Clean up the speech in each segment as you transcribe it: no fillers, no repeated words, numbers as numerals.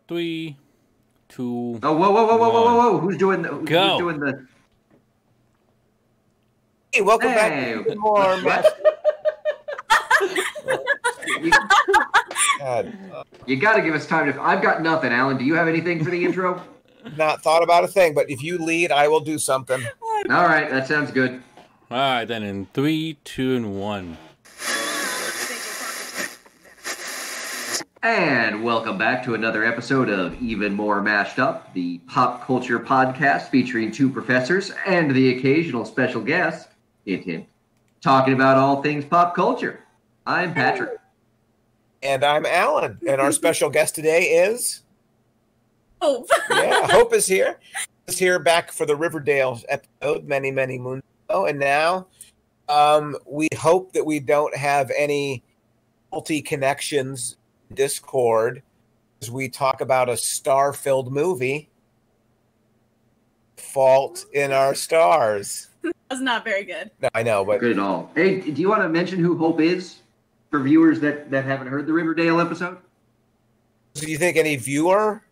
Three, two. Oh, whoa! Who's doing the? Go. Who's doing the? Hey, welcome back to more match. You got to give us time to. I've got nothing, Alan. Do you have anything for the intro? Not thought about a thing, but if you lead, I will do something. All right, that sounds good. All right, then in 3, 2, and 1. And welcome back to another episode of Even More Mashed Up, the pop culture podcast featuring two professors and the occasional special guest, hint, hint, talking about all things pop culture. I'm Patrick. And I'm Alan. And our special guest today is... Hope. Yeah, Hope is here. Is here back for the Riverdale episode many moons ago. And now we hope that we don't have any multi connections Discord as we talk about a star-filled movie, Fault in Our Stars. That's not very good. No, I know, but good at all. Hey, do you want to mention who Hope is for viewers that haven't heard the Riverdale episode? Do you think any viewer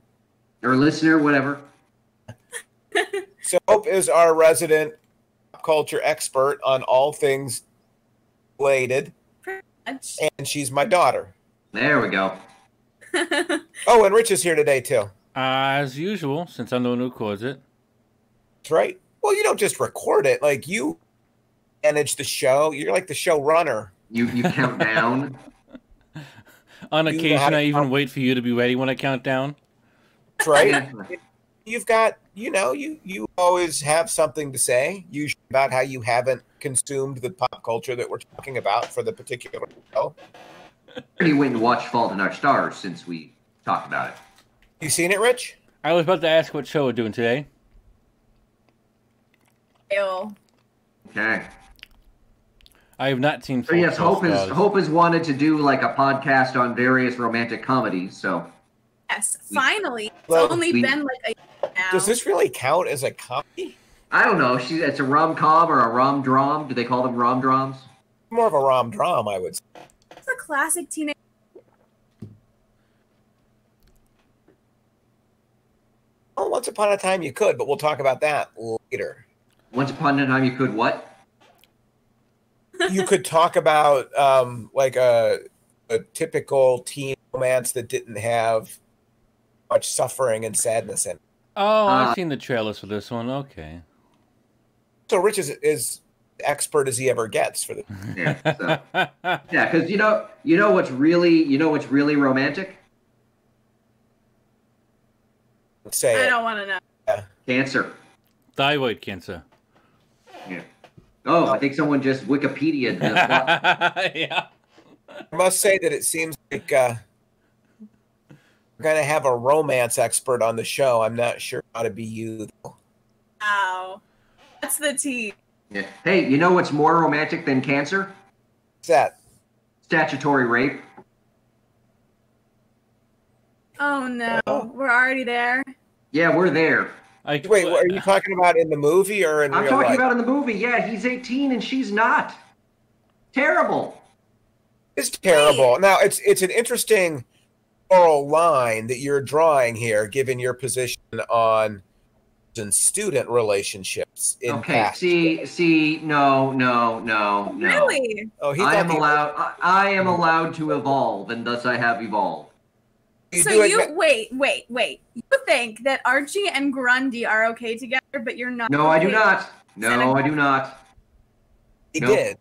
or listener, whatever? So Hope is our resident pop culture expert on all things related, and she's my daughter. There we go. Oh, and Rich is here today, too. As usual, since I'm the one who records it. That's right. Well, you don't just record it. Like, you manage the show. You're like the showrunner. You count down. On occasion, I even wait for you to be ready when I count down. That's right. You've got, you always have something to say, usually about how you haven't consumed the pop culture that we're talking about for the particular show. He went and watched Fault in Our Stars since we talked about it. You seen it, Rich? I was about to ask what show we're doing today. Ew. Okay. I have not seen So yes, Hope has wanted to do like a podcast on various romantic comedies, so yes, finally. Well, it's only been like a year now. Does this really count as a comedy? I don't know. It's a rom-com or a rom-drom. Do they call them rom-droms? More of a rom-drom, I would say. It's a classic teenage. Well, Once Upon a Time you could, but we'll talk about that later. Once Upon a Time you could what? You could talk about like a typical teen romance that didn't have much suffering and sadness in it. Oh, I've seen the trailers for this one. Okay. So Rich is expert as he ever gets for this. Yeah, because you know what's really romantic? Say I don't want to know. Yeah. Cancer. Thyroid cancer. Yeah. Oh, I think someone just Wikipedia'd this. Yeah. I must say that it seems like we're going to have a romance expert on the show. I'm not sure how to be you, though. Wow. That's the tea. Yeah. Hey, you know what's more romantic than cancer? What's that? Statutory rape. Oh, no. We're already there. Yeah, we're there. Wait, what, are you talking about in the movie or in real life? I'm talking about in the movie. Yeah, he's 18 and she's not. Terrible. It's terrible. Now, it's an interesting moral line that you're drawing here, given your position on student relationships. Okay, see, no. Really? Oh, I am allowed to evolve, and thus I have evolved. Wait. You think that Archie and Grundy are okay together, but you're not? No, I do not. No, I do not. He did.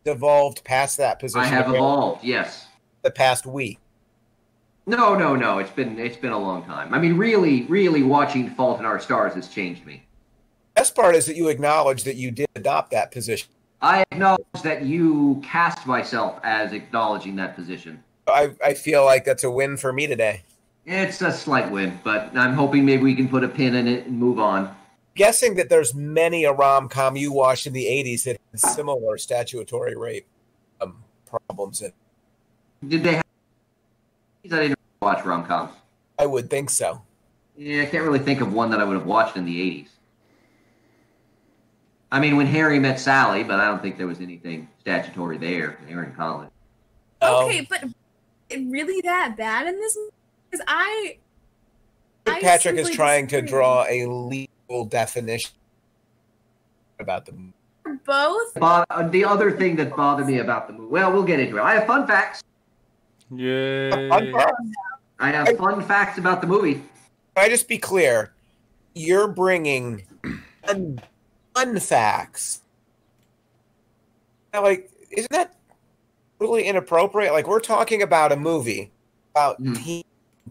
Evolved past that position. I have evolved. Yes. The past week. No. It's been a long time. I mean, really watching Fault in Our Stars has changed me. The best part is that you acknowledge that you did adopt that position. I acknowledge that you cast myself as acknowledging that position. I feel like that's a win for me today. It's a slight win, but I'm hoping maybe we can put a pin in it and move on. Guessing that there's many a rom-com you watched in the 80s that had similar statutory rape problems in. Did they have... I didn't watch rom-coms. I would think so. Yeah, I can't really think of one that I would have watched in the 80s. I mean, When Harry Met Sally, but I don't think there was anything statutory there. They were in college. Okay, but really that bad in this? Because Patrick is trying to draw a legal definition about the movie. Both. The other thing that bothered me about the movie. Well, we'll get into it. I have fun facts. Yay. I have fun facts about the movie. Can I just be clear? You're bringing fun facts. Now, like, isn't that really inappropriate? Like, we're talking about a movie about teen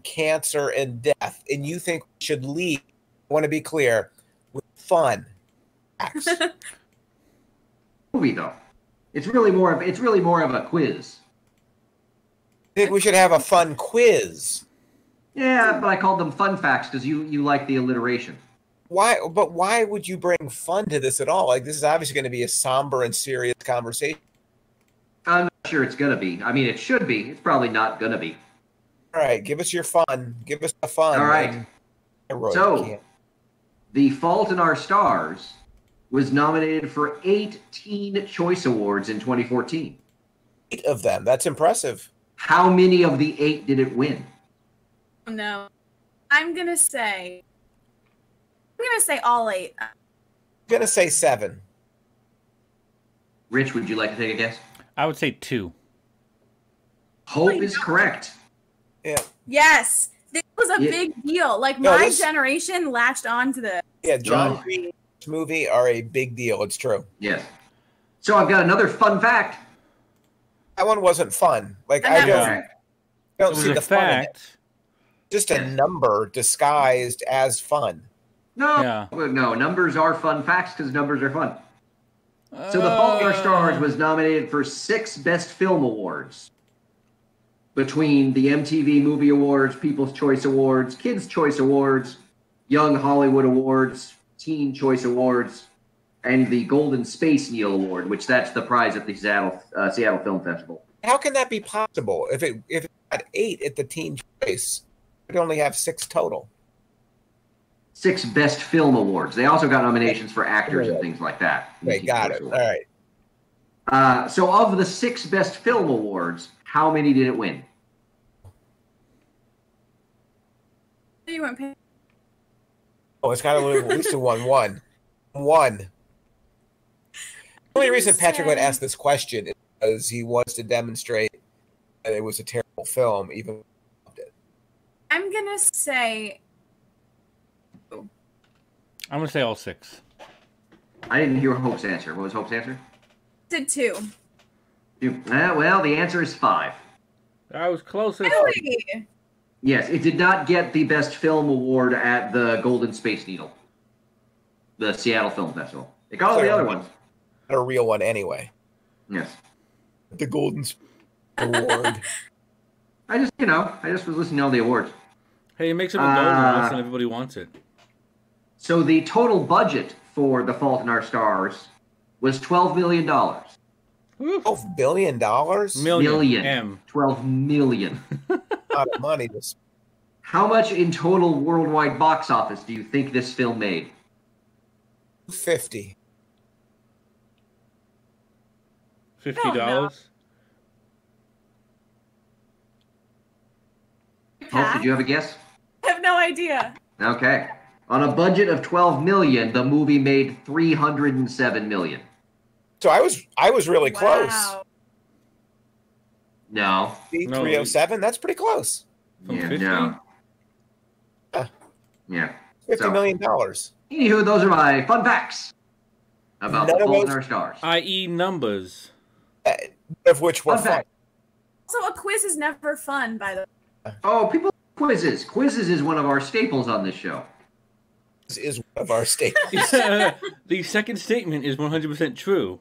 cancer and death, and you think we should lead, I want to be clear, with fun facts. Movie though, it's really more of a quiz. I think we should have a fun quiz. Yeah, but I called them fun facts because you like the alliteration. Why? But why would you bring fun to this at all? Like, this is obviously going to be a somber and serious conversation. I'm not sure it's gonna be. I mean, it should be. It's probably not gonna be. All right, give us your fun. Give us the fun. All right. So, The Fault in Our Stars was nominated for 8 Teen Choice Awards in 2014. 8 of them. That's impressive. How many of the 8 did it win? No. I'm gonna say all 8. I'm gonna say 7. Rich, would you like to take a guess? I would say 2. Hope is correct. Yeah. Yes. This was a big deal. Like, my generation latched on to this. Yeah, John Green's movie are a big deal. It's true. Yes. So I've got another fun fact. That one wasn't fun. Like, I don't see the fun in it. Just a number disguised as fun. No, no, numbers are fun facts because numbers are fun. So The Fault in Our Stars was nominated for 6 Best Film Awards between the MTV Movie Awards, People's Choice Awards, Kids' Choice Awards, Young Hollywood Awards, Teen Choice Awards, and the Golden Space Needle Award, which that's the prize at the Seattle Film Festival. How can that be possible? If it had 8 at the Teen Choice, it would only have 6 total. 6 Best Film Awards. They also got nominations for actors and things like that. Okay, got it. All right. So of the 6 Best Film Awards, how many did it win? You went pay. Oh, it's got to at least a 1-1. 1. The only reason Patrick would ask this question is because he wants to demonstrate that it was a terrible film, even it. I'm going to say... I'm going to say all 6. I didn't hear Hope's answer. What was Hope's answer? Did 2. Well, the answer is 5. I was closest. Really? Yes, it did not get the Best Film Award at the Golden Space Needle, the Seattle Film Festival. It got all the other ones. Not a real one anyway. Yes. The Golden Award. I just was listening to all the awards. Hey, it makes it a golden once and everybody wants it. So the total budget for The Fault in Our Stars was $12 million. $12 billion? Million. 12 million. A lot of money. How much in total worldwide box office do you think this film made? 50. $50? Hope, did you have a guess? I have no idea. Okay. On a budget of 12 million, the movie made 307 million. So I was really close. No. 307? That's pretty close. Yeah, no. Yeah. $50 million. Anywho, those are my fun facts about The Fault in Our Stars. I.e. numbers. Of which were fun. Also, a quiz is never fun, by the way. Oh, people quizzes. Quizzes is one of our staples on this show. This is one of our staples. The second statement is 100% true.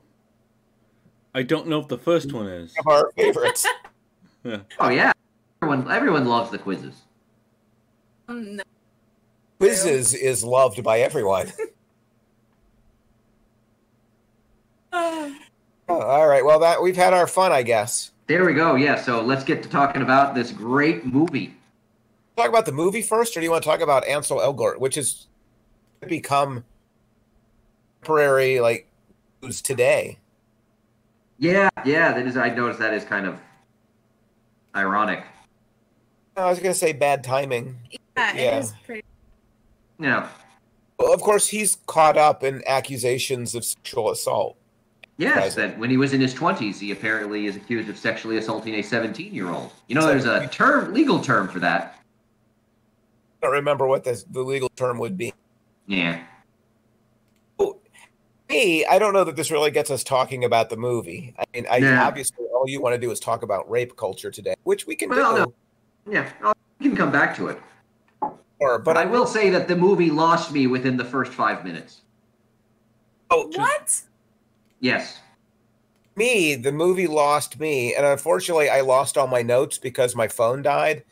I don't know if the first one is. One of our favorites. Yeah. Oh, yeah. Everyone loves the quizzes. No. Quizzes is loved by everyone. All right. Well, we've had our fun, I guess. There we go. Yeah. So let's get to talking about this great movie. Talk about the movie first, or do you want to talk about Ansel Elgort, which has become temporary, like, news today? Yeah. That is. I noticed that is kind of ironic. I was going to say bad timing. Yeah, it is pretty. Yeah. Well, of course, he's caught up in accusations of sexual assault. Yes, that when he was in his 20s, he apparently is accused of sexually assaulting a 17-year-old. You know, there's a legal term for that. I don't remember what the legal term would be. Yeah. Well, I don't know that this really gets us talking about the movie. I mean, obviously all you want to do is talk about rape culture today, which we can do. No. Yeah, we can come back to it. But I will say that the movie lost me within the first 5 minutes. Oh, what? Yes. The movie lost me, and unfortunately, I lost all my notes because my phone died.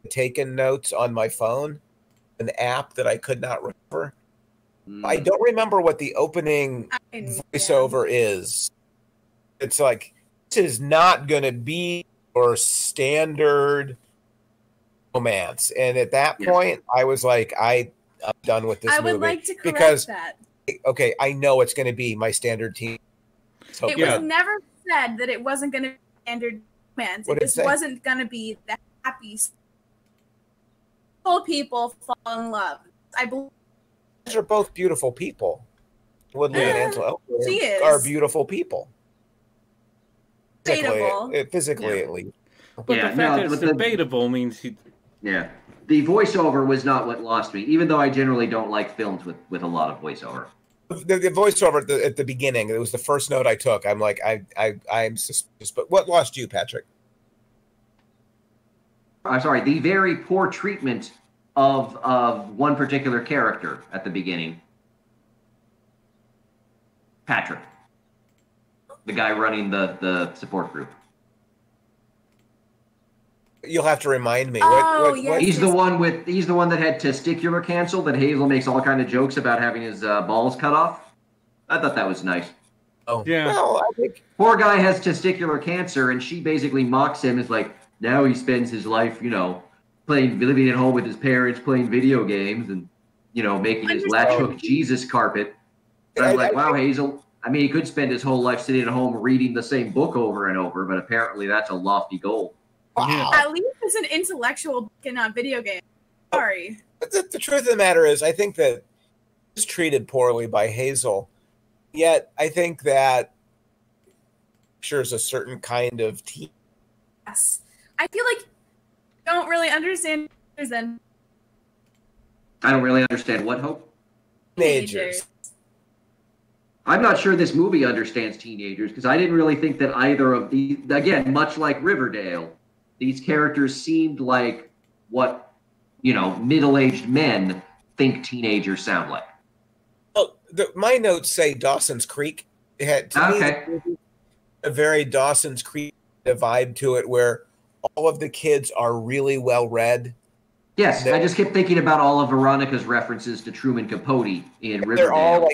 Taken notes on my phone, an app that I could not remember. I don't remember what the opening voiceover is. It's like, this is not going to be your standard romance. And at that point, I was like, I'm done with this movie. I would like to correct that. Okay, I know it's going to be my standard teen. So it was never said that it wasn't going to be standard romance. It just wasn't going to be that happy. People fall in love. I believe these are both beautiful people. Woodley and Ansel are beautiful people. Physically at least. But the fact that it's debatable means he... Yeah. The voiceover was not what lost me, even though I generally don't like films with a lot of voiceover. The voiceover at the beginning, it was the first note I took. I'm like, I'm suspicious. But what lost you, Patrick? I'm sorry, the very poor treatment of one particular character at the beginning. Patrick. The guy running the support group. You'll have to remind me. Yes, he's the one that had testicular cancer that Hazel makes all kind of jokes about having his balls cut off. I thought that was nice. Oh yeah. Well, I think poor guy has testicular cancer, and she basically mocks him as like, now he spends his life, living at home with his parents, playing video games, and making his latch hook Jesus carpet. And I'm like, wow, Hazel. I mean, he could spend his whole life sitting at home reading the same book over and over, but apparently that's a lofty goal. Wow. At least it's an intellectual book and not video game. Sorry. The truth of the matter is, I think that he was treated poorly by Hazel. Yet, I think that there's a certain kind of team. Yes. I feel like you don't really understand then. I don't really understand what, Hope? Teenagers. I'm not sure this movie understands teenagers, because I didn't really think that either of these, again, much like Riverdale, these characters seemed like what, middle-aged men think teenagers sound like. Oh, my notes say Dawson's Creek. It had a very Dawson's Creek vibe to it, where all of the kids are really well read. Yes, I just kept thinking about all of Veronica's references to Truman Capote in Riverdale.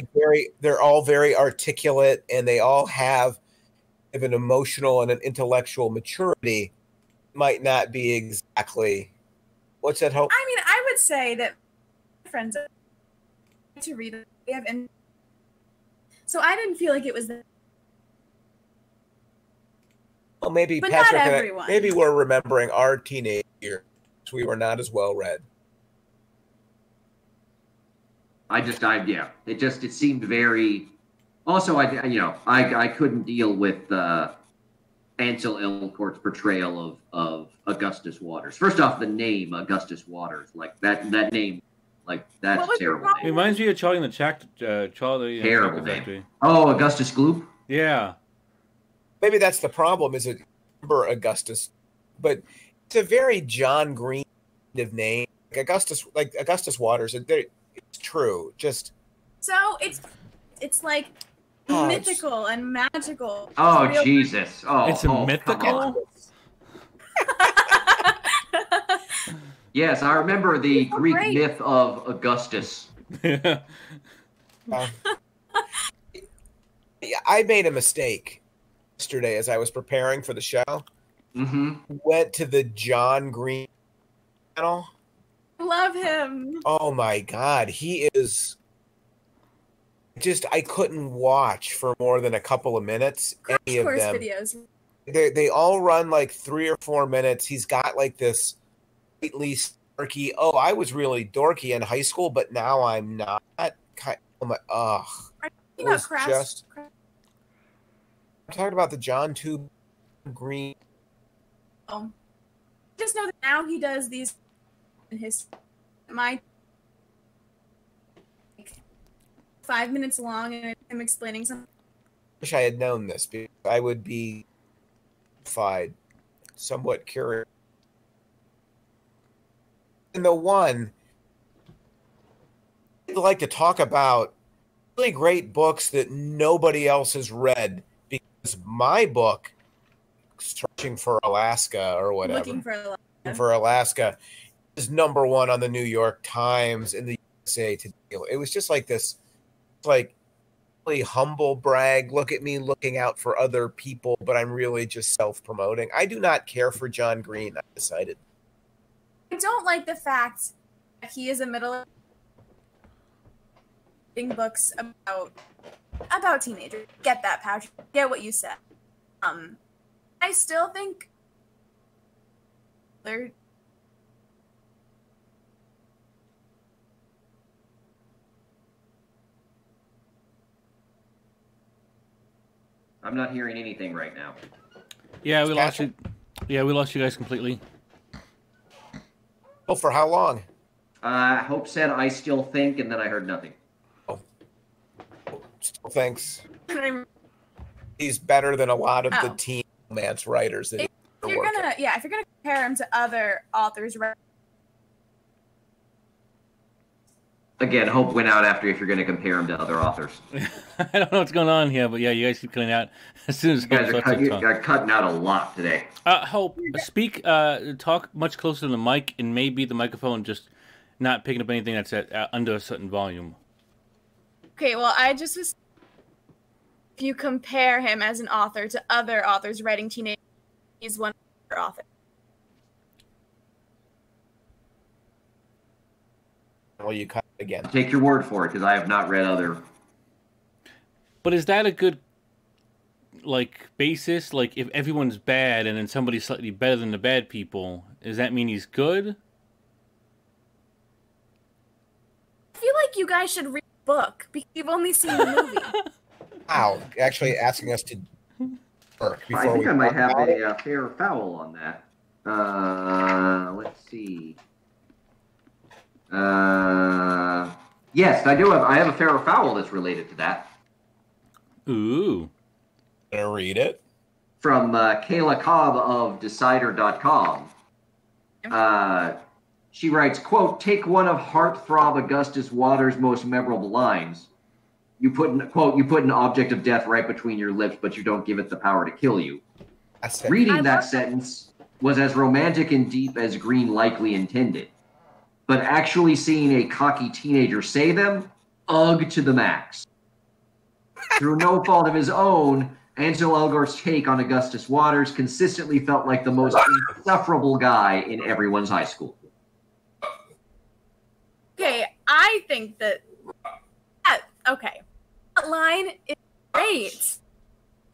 They're all very articulate, and they all have an emotional and an intellectual maturity. Might not be exactly. What's that, Hope? I mean, I would say that friends to read it, and so I didn't feel like it was. Well, maybe but Patrick not everyone. Maybe we're remembering our teenage years. We were not as well read. It seemed very. Also, I couldn't deal with Ansel Elgort's portrayal of Augustus Waters. First off, the name Augustus Waters, like that name, like that's a terrible name. It reminds me of Charlie and the terrible name. Oh, Augustus Gloop. Yeah. Maybe that's the problem. Is it remember Augustus, but it's a very John Green kind of name. Like Augustus Waters. It's true. Just so it's like mythical and magical. Oh Jesus! Oh, it's mythical. Yes, I remember the Greek myth of Augustus. I made a mistake yesterday as I was preparing for the show. Mm-hmm. Went to the John Green channel. Love him. Oh my God, he is. I couldn't watch for more than a couple of minutes. Any of them. Videos. They all run like 3 or 4 minutes. He's got like this slightly dorky. Oh, I was really dorky in high school, but now I'm not. Oh my, ugh. Are you It was talking about Crash? I'm talking about the John Tube Green. Oh. Just know that now he does these in his my 5 minutes long, and I'm explaining something. Wish I had known this because I would be somewhat curious. And the one I'd like to talk about really great books that nobody else has read because my book, Searching for Alaska or whatever, Looking for Alaska, is #1 on the New York Times in the USA Today. It was just like this, like, really humble brag. Look at me looking out for other people, but I'm really just self-promoting. I do not care for John Green. I decided. I don't like the fact that he is a middle books about teenagers. Get that, Patrick. Get what you said. I still think they're I'm not hearing anything right now. Yeah, we lost you. Yeah, we lost you guys completely. Oh, for how long? Hope said, I still think, and then I heard nothing. Oh, still thinks he's better than a lot of the teen romance writers that if you're gonna compare him to other authors, right? Again, Hope went out after if you're going to compare him to other authors. I don't know what's going on here, but yeah, you guys keep cutting out as soon as you guys are cutting out a lot today. Hope, talk much closer to the mic, and maybe the microphone just not picking up anything that's at under a certain volume. Okay, well, I just was. If you compare him as an author to other authors writing teenage, he's one of their authors. Well, you cut it again. Take your word for it, because I have not read other. But is that a good, basis? Like, if everyone's bad and then somebody's slightly better than the bad people, does that mean he's good? I feel like you guys should read the book because you've only seen the movie. Wow, actually asking us to work before I think I might have a fair or foul on that. Let's see. Yes, I do have. I have a fair or foul that's related to that. Ooh. Gonna read it from Kayla Cobb of Decider.com. She writes, quote, take one of heartthrob Augustus Waters' most memorable lines. You put an object of death right between your lips, but you don't give it the power to kill you. Reading that sentence was as romantic and deep as Green likely intended. But actually seeing a cocky teenager say them, ugh to the max. Through no fault of his own, Ansel Elgort's take on Augustus Waters consistently felt like the most insufferable guy in everyone's high school. Okay, I think that that line is great.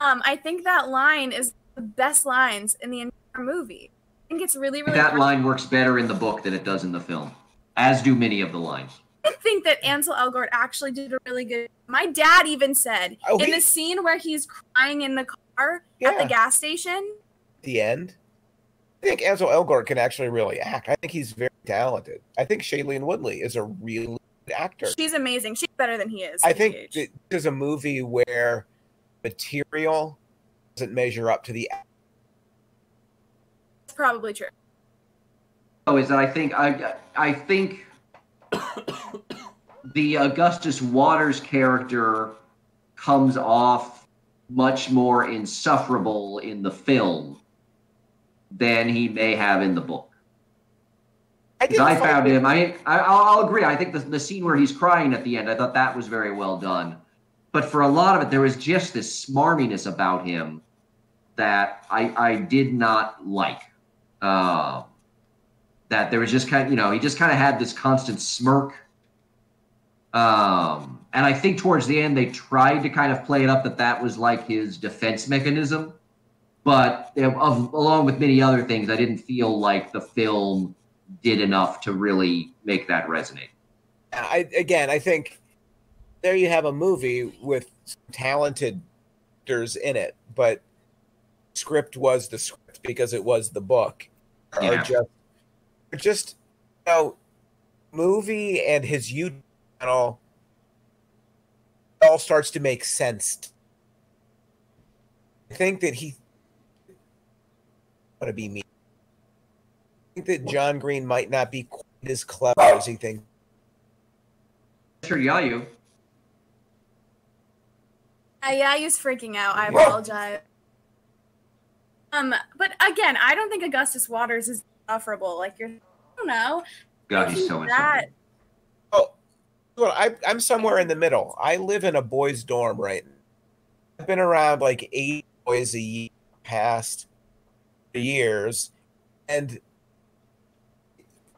I think that line is the best lines in the entire movie. I think it's really, really. That line works better in the book than it does in the film, as do many of the lines. I think that Ansel Elgort actually did a really good. My dad even said in the scene where he's crying in the car at the gas station. The end. I think Ansel Elgort can actually really act. I think he's very talented. I think Shailene Woodley is a really good actor. She's amazing. She's better than he is. I think there's a movie where material doesn't measure up to the. That's probably true. Oh, is that I think the Augustus Waters character comes off much more insufferable in the film than he may have in the book. I found him. I'll agree. I think the scene where he's crying at the end, I thought that was very well done. But for a lot of it, there was just this smarminess about him that I did not like. That there was just kind of, he just kind of had this constant smirk. And I think towards the end, they tried to kind of play it up that was like his defense mechanism. But along with many other things, I didn't feel like the film did enough to really make that resonate. I think there you have a movie with some talented actors in it, but script was the script because it was the book. Yeah. Or just you know, movie and his YouTube channel all starts to make sense. I think that he want to be me. I think that John Green might not be quite as clever as he thinks. Sure, Yayu. Yeah, he's freaking out. I apologize. But again, I don't think Augustus Waters is insufferable. Like I don't know. God, he's so insufferable. Oh, well, I'm somewhere in the middle. I live in a boys' dorm right now. I've been around like 8 boys a year past years, and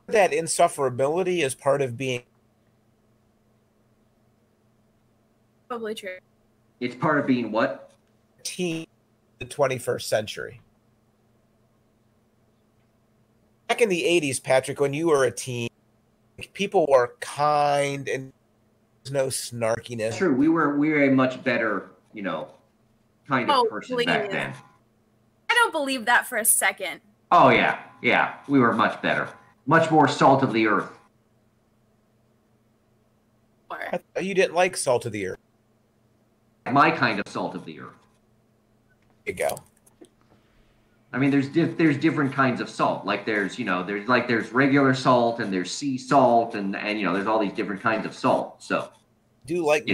that insufferability is part of being Probably true. It's part of being what? teen the 21st century. Back in the 80s, Patrick, when you were a teen, people were kind and there's no snarkiness. True, we were a much better, kind of person back please. then. I don't believe that for a second. Oh yeah, we were much better, much more salt of the earth. You didn't like salt of the earth. My kind of salt of the earth. There you go. I mean, there's different kinds of salt. Like there's regular salt and there's sea salt and there's all these different kinds of salt. So, Do like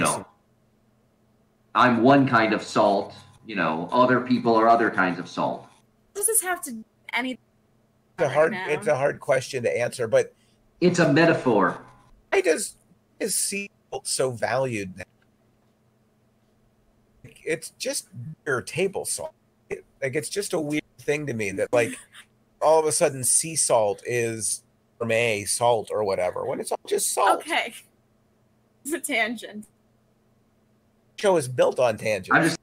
I'm one kind of salt. Other people are other kinds of salt. Does this have to do anything? It's a hard question to answer, but it's a metaphor. why is sea salt so valued now? It's just your table salt. It's just a weird thing to me that all of a sudden sea salt is gourmet salt or whatever when it's all just salt. Okay, it's a tangent. The show is built on tangents. I've just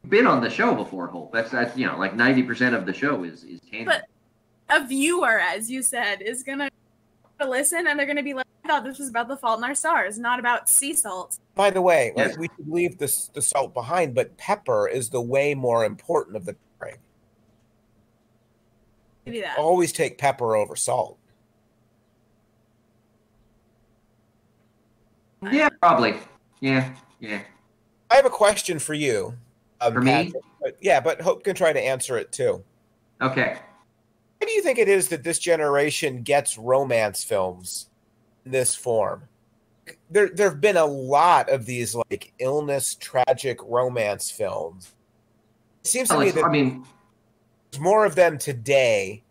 been on the show before, Hope. That's 90% of the show is tangent. But a viewer, as you said, is gonna listen and they're gonna be like, I thought this was about The Fault in Our Stars, not about sea salt. By the way, Yes. we should leave the salt behind, but pepper is the way more important of the pairing. Maybe that. Always take pepper over salt. Yeah, probably. Yeah. I have a question for you. For me? But Hope can try to answer it too. Okay. Why do you think it is that this generation gets romance films in this form? There have been a lot of these illness, tragic romance films. It seems to me that there's more of them today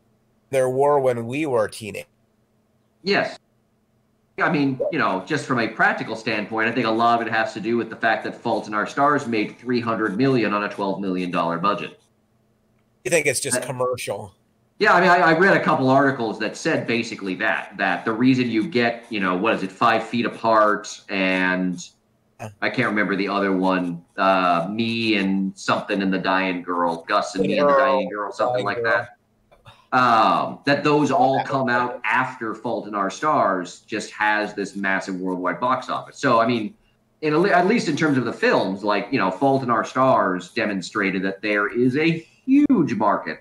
than there were when we were teenagers. Yes. I mean, just from a practical standpoint, I think a lot of it has to do with the fact that Fault in Our Stars made $300 million on a $12 million budget. You think it's just commercial? Yeah, I mean, I read a couple articles that said basically that the reason you get, 5 Feet Apart and I can't remember the other one, Me and something and the Dying Girl, Gus and Me and the Dying Girl, something like that. That those all come out after Fault in Our Stars just has this massive worldwide box office. So, I mean, at least in terms of the films, Fault in Our Stars demonstrated that there is a huge market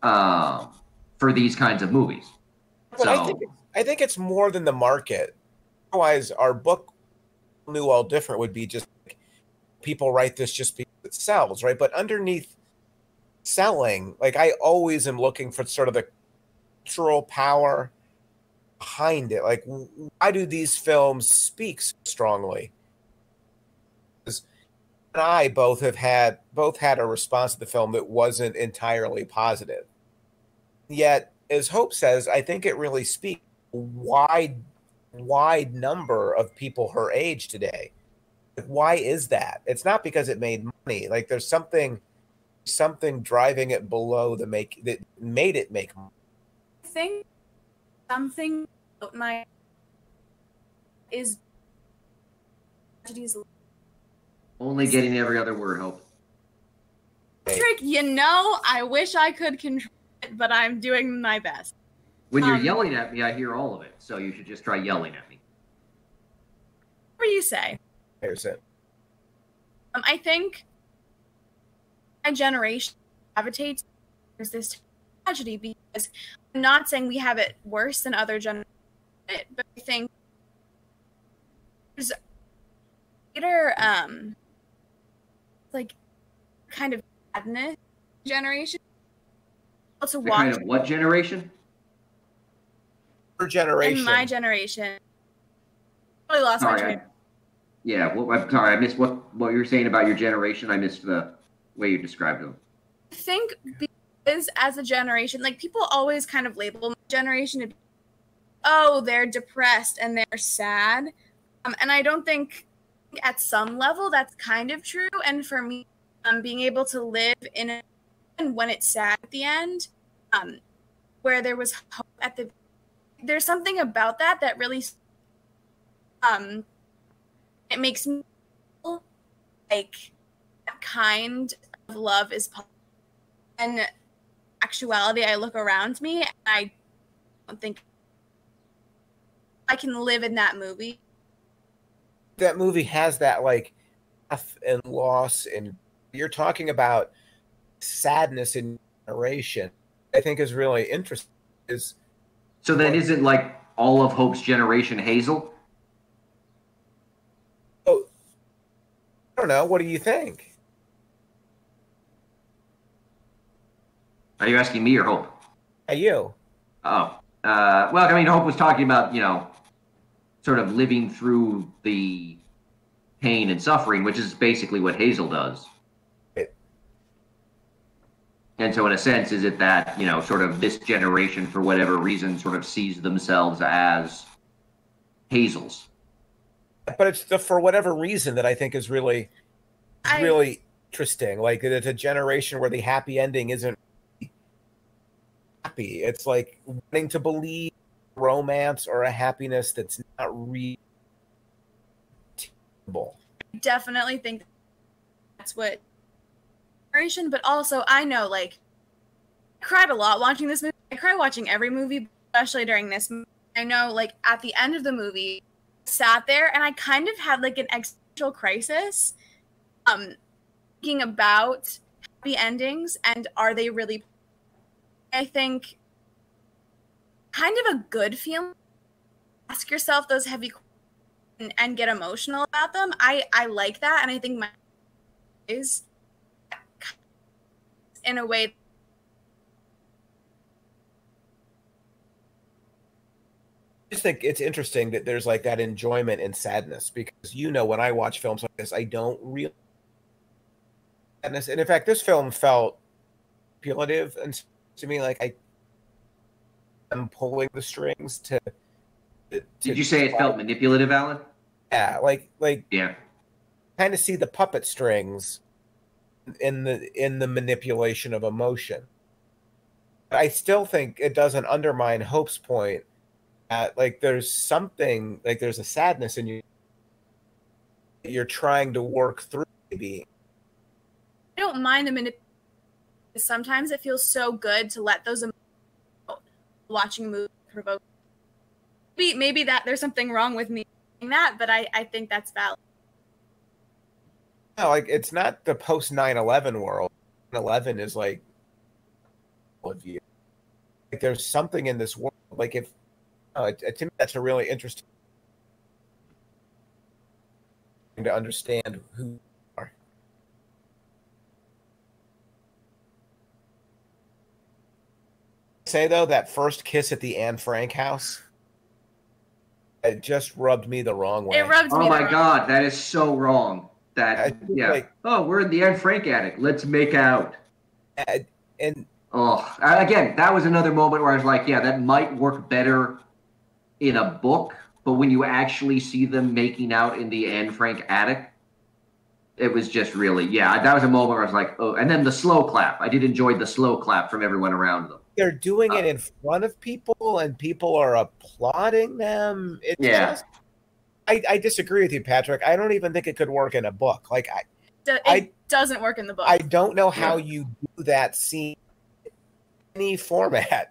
for these kinds of movies. But I think it's more than the market. Otherwise, our book, New All Different, would be just people write this just because it sells, right? But underneath selling, I always am looking for sort of the cultural power behind it. Why do these films speak so strongly? Because and I both had a response to the film that wasn't entirely positive. Yet, as Hope says, I think it really speaks a wide number of people her age today. Why is that? It's not because it made money. There's something driving it below that made it make money. I think something about is Only getting every other word, Hope. Patrick, I wish I could control it, but I'm doing my best. When you're yelling at me, I hear all of it. So you should just try yelling at me. Whatever you say. Here's it. I think my generation gravitates towards this tragedy because I'm not saying we have it worse than other generations, but I think there's greater, like, kind of sadness generation. Also, watch kind of what generation? Her generation. in my generation. I really lost my train. Yeah, well, I'm sorry, I missed what you were saying about your generation. I missed the way you described them. I think because as a generation, like people always kind of label my generation to be, oh, they're depressed and they're sad. And I don't think at some level that's kind of true. And for me, being able to live in a when it's sad at the end, where there was hope at the there's something about that that really it makes me feel like that kind of love is possible. And actuality, I look around me and I don't think I can live in that movie. That movie has that like death and loss, and you're talking about sadness in generation. I think is really interesting. So then, isn't like all of Hope's generation Hazel? Oh, I don't know. What do you think? Are you asking me or Hope? You. Oh, well, I mean, Hope was talking about, sort of living through the pain and suffering, which is basically what Hazel does. And so in a sense, is it that, sort of this generation, for whatever reason, sort of sees themselves as Hazels? But it's the for whatever reason that I think is really interesting. Like, it's a generation where the happy ending isn't happy. It's like wanting to believe romance or a happiness that's not real. I definitely think that's what generation, but also I know, like, I cried a lot watching this movie. I cry watching every movie, especially during this movie. I know, like, at the end of the movie, I sat there and I kind of had like an existential crisis, thinking about happy endings and are they really? I think kind of a good feeling. Ask yourself those heavy questions and get emotional about them. I like that, and I think my is in a way. I just think it's interesting that there's like that enjoyment in sadness, because when I watch films like this, I don't really sadness. And in fact, this film felt manipulative, and to me, like I am pulling the strings to Did you say it felt manipulative, Alan? Yeah, yeah. Kind of see the puppet strings in the manipulation of emotion. I still think it doesn't undermine Hope's point that like there's something, like there's a sadness in you that you're trying to work through. Maybe I don't mind the manipulation. Sometimes it feels so good to let those emotions watching a movie provoke. Maybe that there's something wrong with me saying that, but I think that's valid. No, like it's not the post 9/11 world. 9/11 is like of you. Like there's something in this world. Like if to me that's a really interesting thing to understand who you are. Say though, that first kiss at the Anne Frank house, it just rubbed me the wrong way. It rubbed me. Oh my God, that is so wrong. Yeah. Like, oh, we're in the Anne Frank attic. Let's make out. And again, that was another moment where I was like, yeah, that might work better in a book, but when you actually see them making out in the Anne Frank attic, it was just really, that was a moment where I was like, oh, and then the slow clap. I did enjoy the slow clap from everyone around them. They're doing it in front of people, and people are applauding them. I disagree with you, Patrick. I don't even think it could work in a book. Like it doesn't work in the book. I don't know how you do that scene in any format.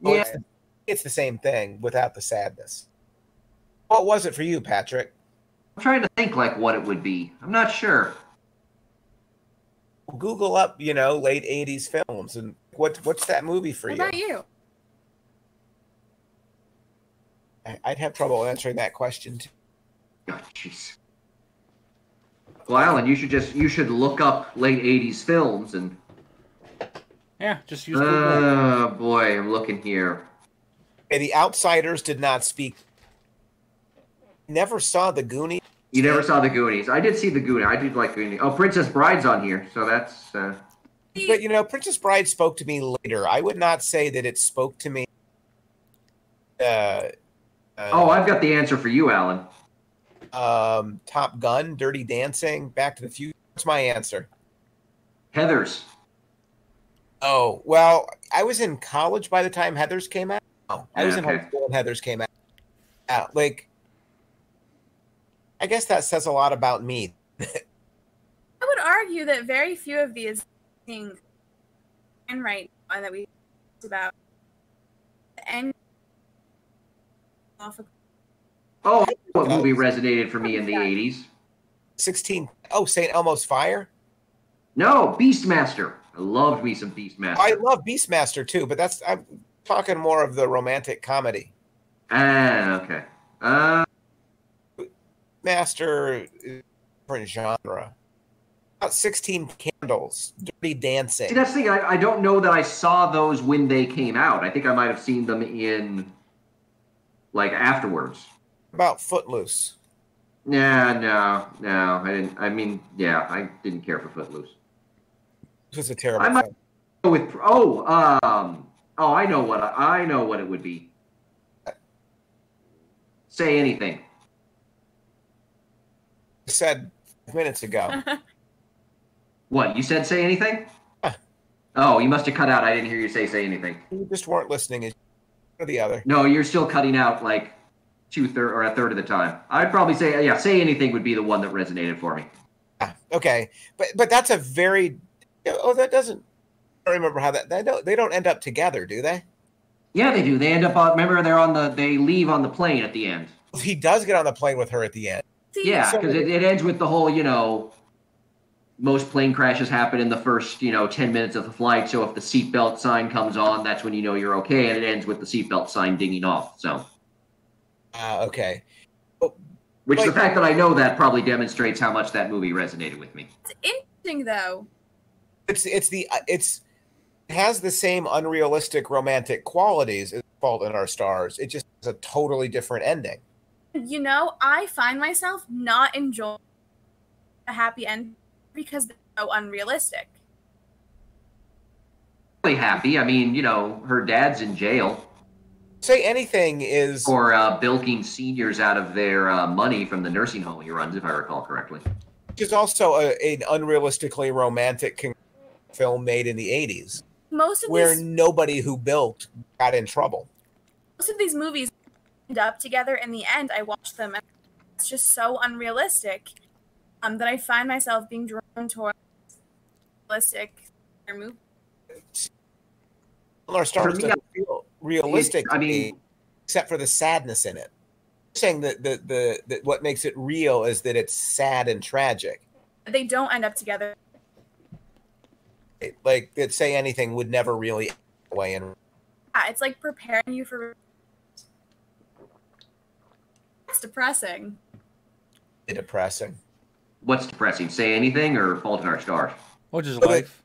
Yeah. It's the same thing without the sadness. What was it for you, Patrick? I'm trying to think like what it would be. I'm not sure. Google up, late 80s films and what's that movie for What you? about you? I'd have trouble answering that question too. Oh, jeez. Well, Alan, you should look up late '80s films and. Yeah, just use Google. Oh boy, I'm looking here. Hey, The Outsiders did not speak. Never saw The Goonies. You never saw the Goonies. I did see the Goonies. I did like Goonies. Oh, Princess Bride's on here, so that's. But Princess Bride spoke to me later. I would not say that it spoke to me. Oh, I've got the answer for you, Alan. Top Gun, Dirty Dancing, Back to the Future. What's my answer? Heathers. Oh, well, I was in college by the time Heathers came out. Oh, I was in high school when Heathers came out. I guess that says a lot about me. I would argue that very few of these things, and right one that we talked about, and Oh, what movie resonated for me in the '80s? 16. Oh, St. Elmo's Fire. No, Beastmaster. I loved me some Beastmaster. I love Beastmaster too, but I'm talking more of the romantic comedy. Okay. Master, different genre. About 16 Candles, Dirty Dancing. See, that's the thing. I don't know that I saw those when they came out. I think I might have seen them afterwards. About Footloose. Yeah, no, I didn't. I mean, yeah, I didn't care for Footloose. This was a terrible I might film. go with I know what it would be. Say Anything. I said minutes ago. What, you said Say Anything? Huh. Oh, you must have cut out. I didn't hear you say Anything. You just weren't listening. One or the other. No, you're still cutting out like a third of the time. I'd probably say, yeah, Say Anything would be the one that resonated for me. Okay, but that's a very. Oh, that doesn't. I don't remember how they don't end up together, do they? Yeah, they do. They end up on. Remember, they leave on the plane at the end. He does get on the plane with her at the end. Yeah, because it ends with the whole, most plane crashes happen in the first, 10 minutes of the flight. So if the seatbelt sign comes on, that's when you know you're okay. And it ends with the seatbelt sign dinging off. So. Okay. Which the fact that I know that probably demonstrates how much that movie resonated with me. It's interesting, though. It has the same unrealistic romantic qualities as Fault in Our Stars. It just has a totally different ending. I find myself not enjoying a happy end because they're so unrealistic. Really happy. I mean, her dad's in jail. Say Anything is for bilking seniors out of their money from the nursing home he runs, if I recall correctly. Which is also an unrealistically romantic film made in the 80s. Where nobody who bilked got in trouble. Most of these movies end up together in the end. I watch them and it's just so unrealistic that I find myself being drawn towards realistic movies. Our Stars doesn't feel realistic except for the sadness in it. I'm saying that what makes it real is that it's sad and tragic. They don't end up together. Like that Say Anything would never really end away. Yeah, it's like preparing you for. It's depressing. Depressing. What's depressing? Say Anything or Fault in Our Stars? Or just life.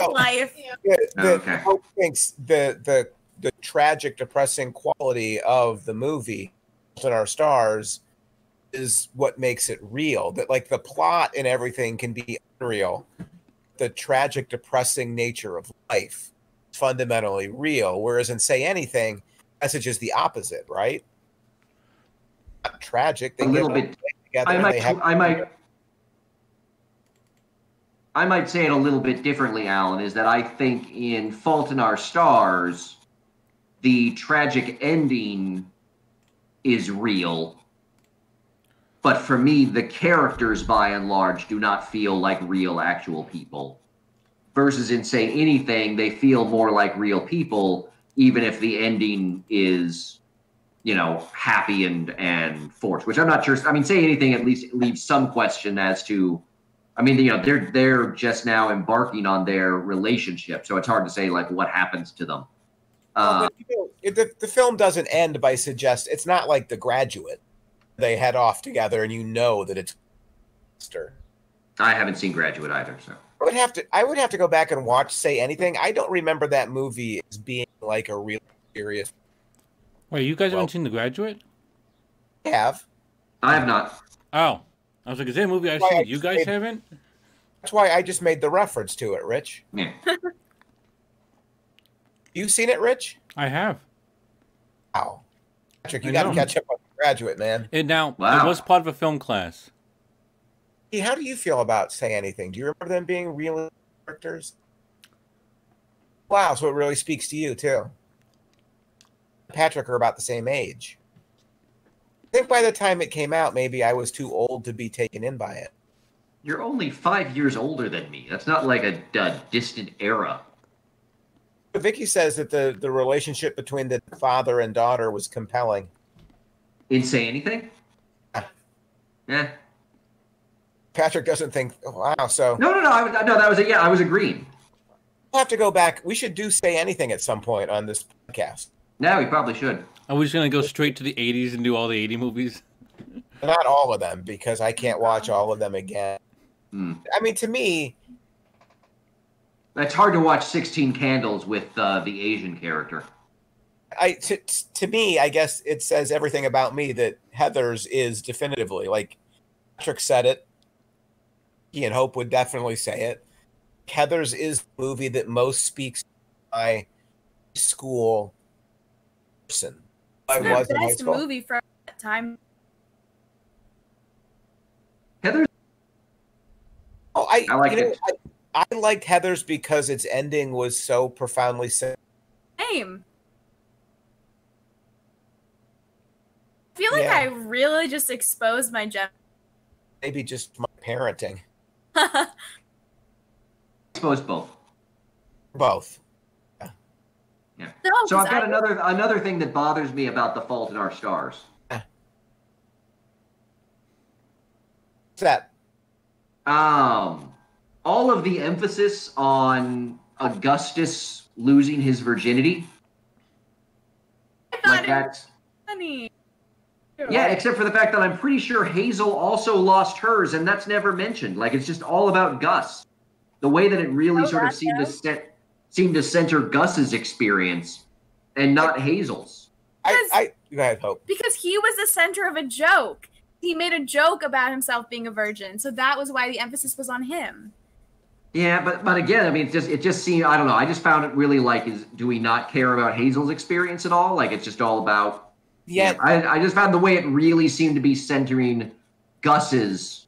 Life. Okay. Hope thinks the tragic, depressing quality of the movie Fault in Our Stars is what makes it real. That like the plot and everything can be unreal. The tragic, depressing nature of life is fundamentally real. Whereas in Say Anything, message is the opposite, right? Not tragic. They a little bit. Together I might say it a little bit differently, Alan, is that I think in Fault in Our Stars, the tragic ending is real. But for me, the characters, by and large, do not feel like real, actual people. versus in Say Anything, they feel more like real people, even if the ending is, happy and forced, which I'm not sure. I mean, Say Anything at least leaves some question as to, they're just now embarking on their relationship, so it's hard to say like what happens to them. But the film doesn't end by it's not like The Graduate. They head off together, and that it's. I haven't seen Graduate either, so I would have to go back and watch Say Anything. I don't remember that movie as being like a really serious. Wait, you guys haven't seen The Graduate? I have. I have not. Oh, I was like, is there a movie I've seen? You guys haven't? That's why I just made the reference to it, Rich. Yeah. You seen it, Rich? I have. Wow. Patrick, you got to catch up on The Graduate, man. It was part of a film class. Hey, how do you feel about Say Anything? Do you remember them being real characters? Wow, so it really speaks to you, too. Patrick are about the same age. I think by the time it came out, maybe I was too old to be taken in by it. You're only 5 years older than me. That's not like a distant era. Vicky says that the relationship between the father and daughter was compelling. In Say Anything? Yeah. Patrick doesn't think. Wow. So no. That was it. Yeah, I was agreeing. We'll have to go back. We should do Say Anything at some point on this podcast. No, we probably should. Are we just gonna go straight to the '80s and do all the '80 movies? Not all of them, because I can't watch all of them again. I mean, to me, it's hard to watch 16 Candles with the Asian character. To me, I guess it says everything about me that Heathers is definitively, like Patrick said it. He and Hope would definitely say it. Heathers is the movie that most speaks to my school person. It's the best movie from that time. Heathers. Oh, I like it. I liked Heathers because its ending was so profoundly sad. Same. I feel like I really just exposed my gender. Maybe just my parenting. Exposed both. Both. Yeah. No, so I've got another thing that bothers me about The Fault in Our Stars. What's that? All of the emphasis on Augustus losing his virginity. I thought it was funny. Yeah, except for the fact that I'm pretty sure Hazel also lost hers, and that's never mentioned. Like, it's just all about Gus. The way that it really sort of seemed to center Gus's experience and not Hazel's. Go ahead, Hope. Because he was the center of a joke. He made a joke about himself being a virgin, so that was why the emphasis was on him. Yeah, but again, I mean, it just seemed, I don't know. I just found it really like, do we not care about Hazel's experience at all? Like, it's just all about. Yeah, I just found the way it really seemed to be centering Gus's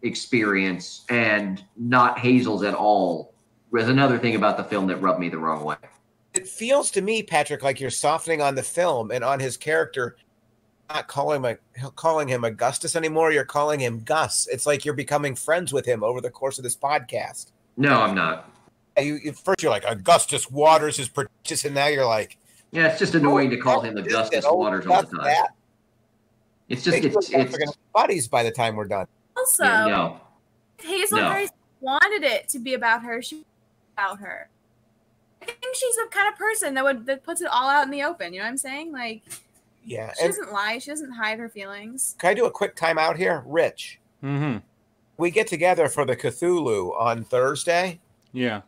experience and not Hazel's at all was another thing about the film that rubbed me the wrong way. It feels to me, Patrick, like you're softening on the film and on his character, not calling him Augustus anymore. You're calling him Gus. It's like you're becoming friends with him over the course of this podcast. No, I'm not. First you're like, Augustus Waters is prodigious, and now you're like, yeah, it's just annoying to call him Augustus Waters all the time. It's just it's buddies by the time we're done. Also, Hazel Grace wanted it to be about her. She about her. I think she's the kind of person that puts it all out in the open. You know what I'm saying? Like, yeah, she doesn't lie. She doesn't hide her feelings. Can I do a quick timeout here, Rich? Mm-hmm. We get together for the Cthulhu on Thursday. Yeah.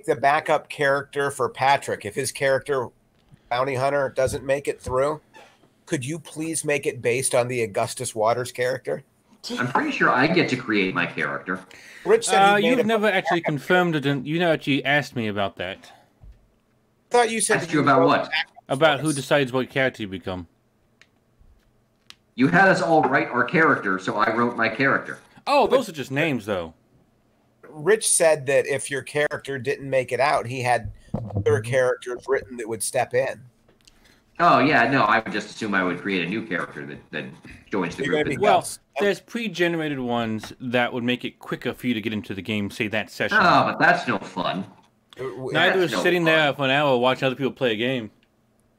The backup character for Patrick, if his character Bounty Hunter doesn't make it through, could you please make it based on the Augustus Waters character? I'm pretty sure I get to create my character. Rich said you've never actually confirmed it. You never actually asked me about that. I thought you said asked you about what? About who decides what character you become. You had us all write our character, so I wrote my character. Oh, those are just names, though. Rich said that if your character didn't make it out, he had other characters written that would step in. Oh yeah, no, I would just assume I would create a new character that joins the You're gonna group. be Well, Gus. there's pre-generated ones that would make it quicker for you to get into the game, say that session. Oh, but that's no fun. Neither that's is no sitting fun. there for an hour watching other people play a game.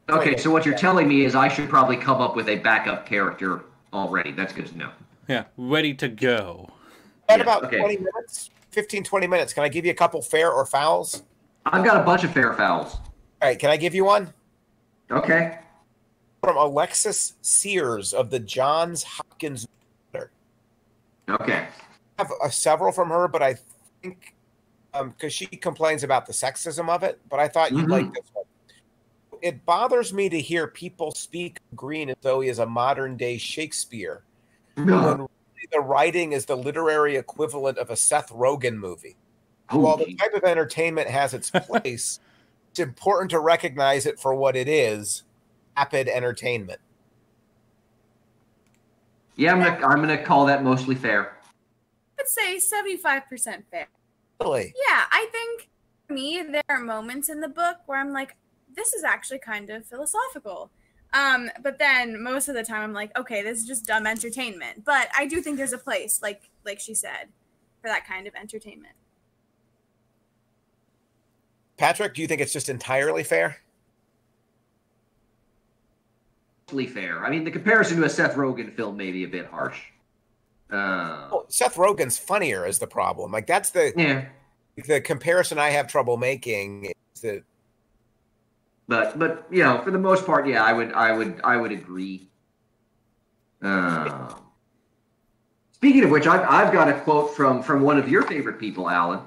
Okay, so what you're telling me is I should probably come up with a backup character already. That's good to know. Yeah, ready to go. At Yeah, about okay. 20 minutes, 15, 20 minutes. Can I give you a couple fair or fouls? I've got a bunch of fair fouls. All right, can I give you one? Okay. From Alexis Sears of the Johns Hopkins. Okay. I have several from her, but I think because she complains about the sexism of it, but I thought you'd like this one. It bothers me to hear people speak of Green as though he is a modern day Shakespeare, when really the writing is the literary equivalent of a Seth Rogen movie. While the type of entertainment has its place, it's important to recognize it for what it is: rapid entertainment. Yeah, I'm gonna call that mostly fair. I'd say 75% fair. Really? Yeah, I think for me, there are moments in the book where I'm like, this is actually kind of philosophical. But then most of the time I'm like, okay, this is just dumb entertainment. But I do think there's a place, like she said, for that kind of entertainment. Patrick, do you think it's just entirely fair? Mostly fair. I mean, the comparison to a Seth Rogen film may be a bit harsh. Well, Seth Rogen's funnier is the problem. Like that's the comparison I have trouble making. Is that, but you know, for the most part, yeah, I would agree. Speaking of which, I've got a quote from one of your favorite people, Alan.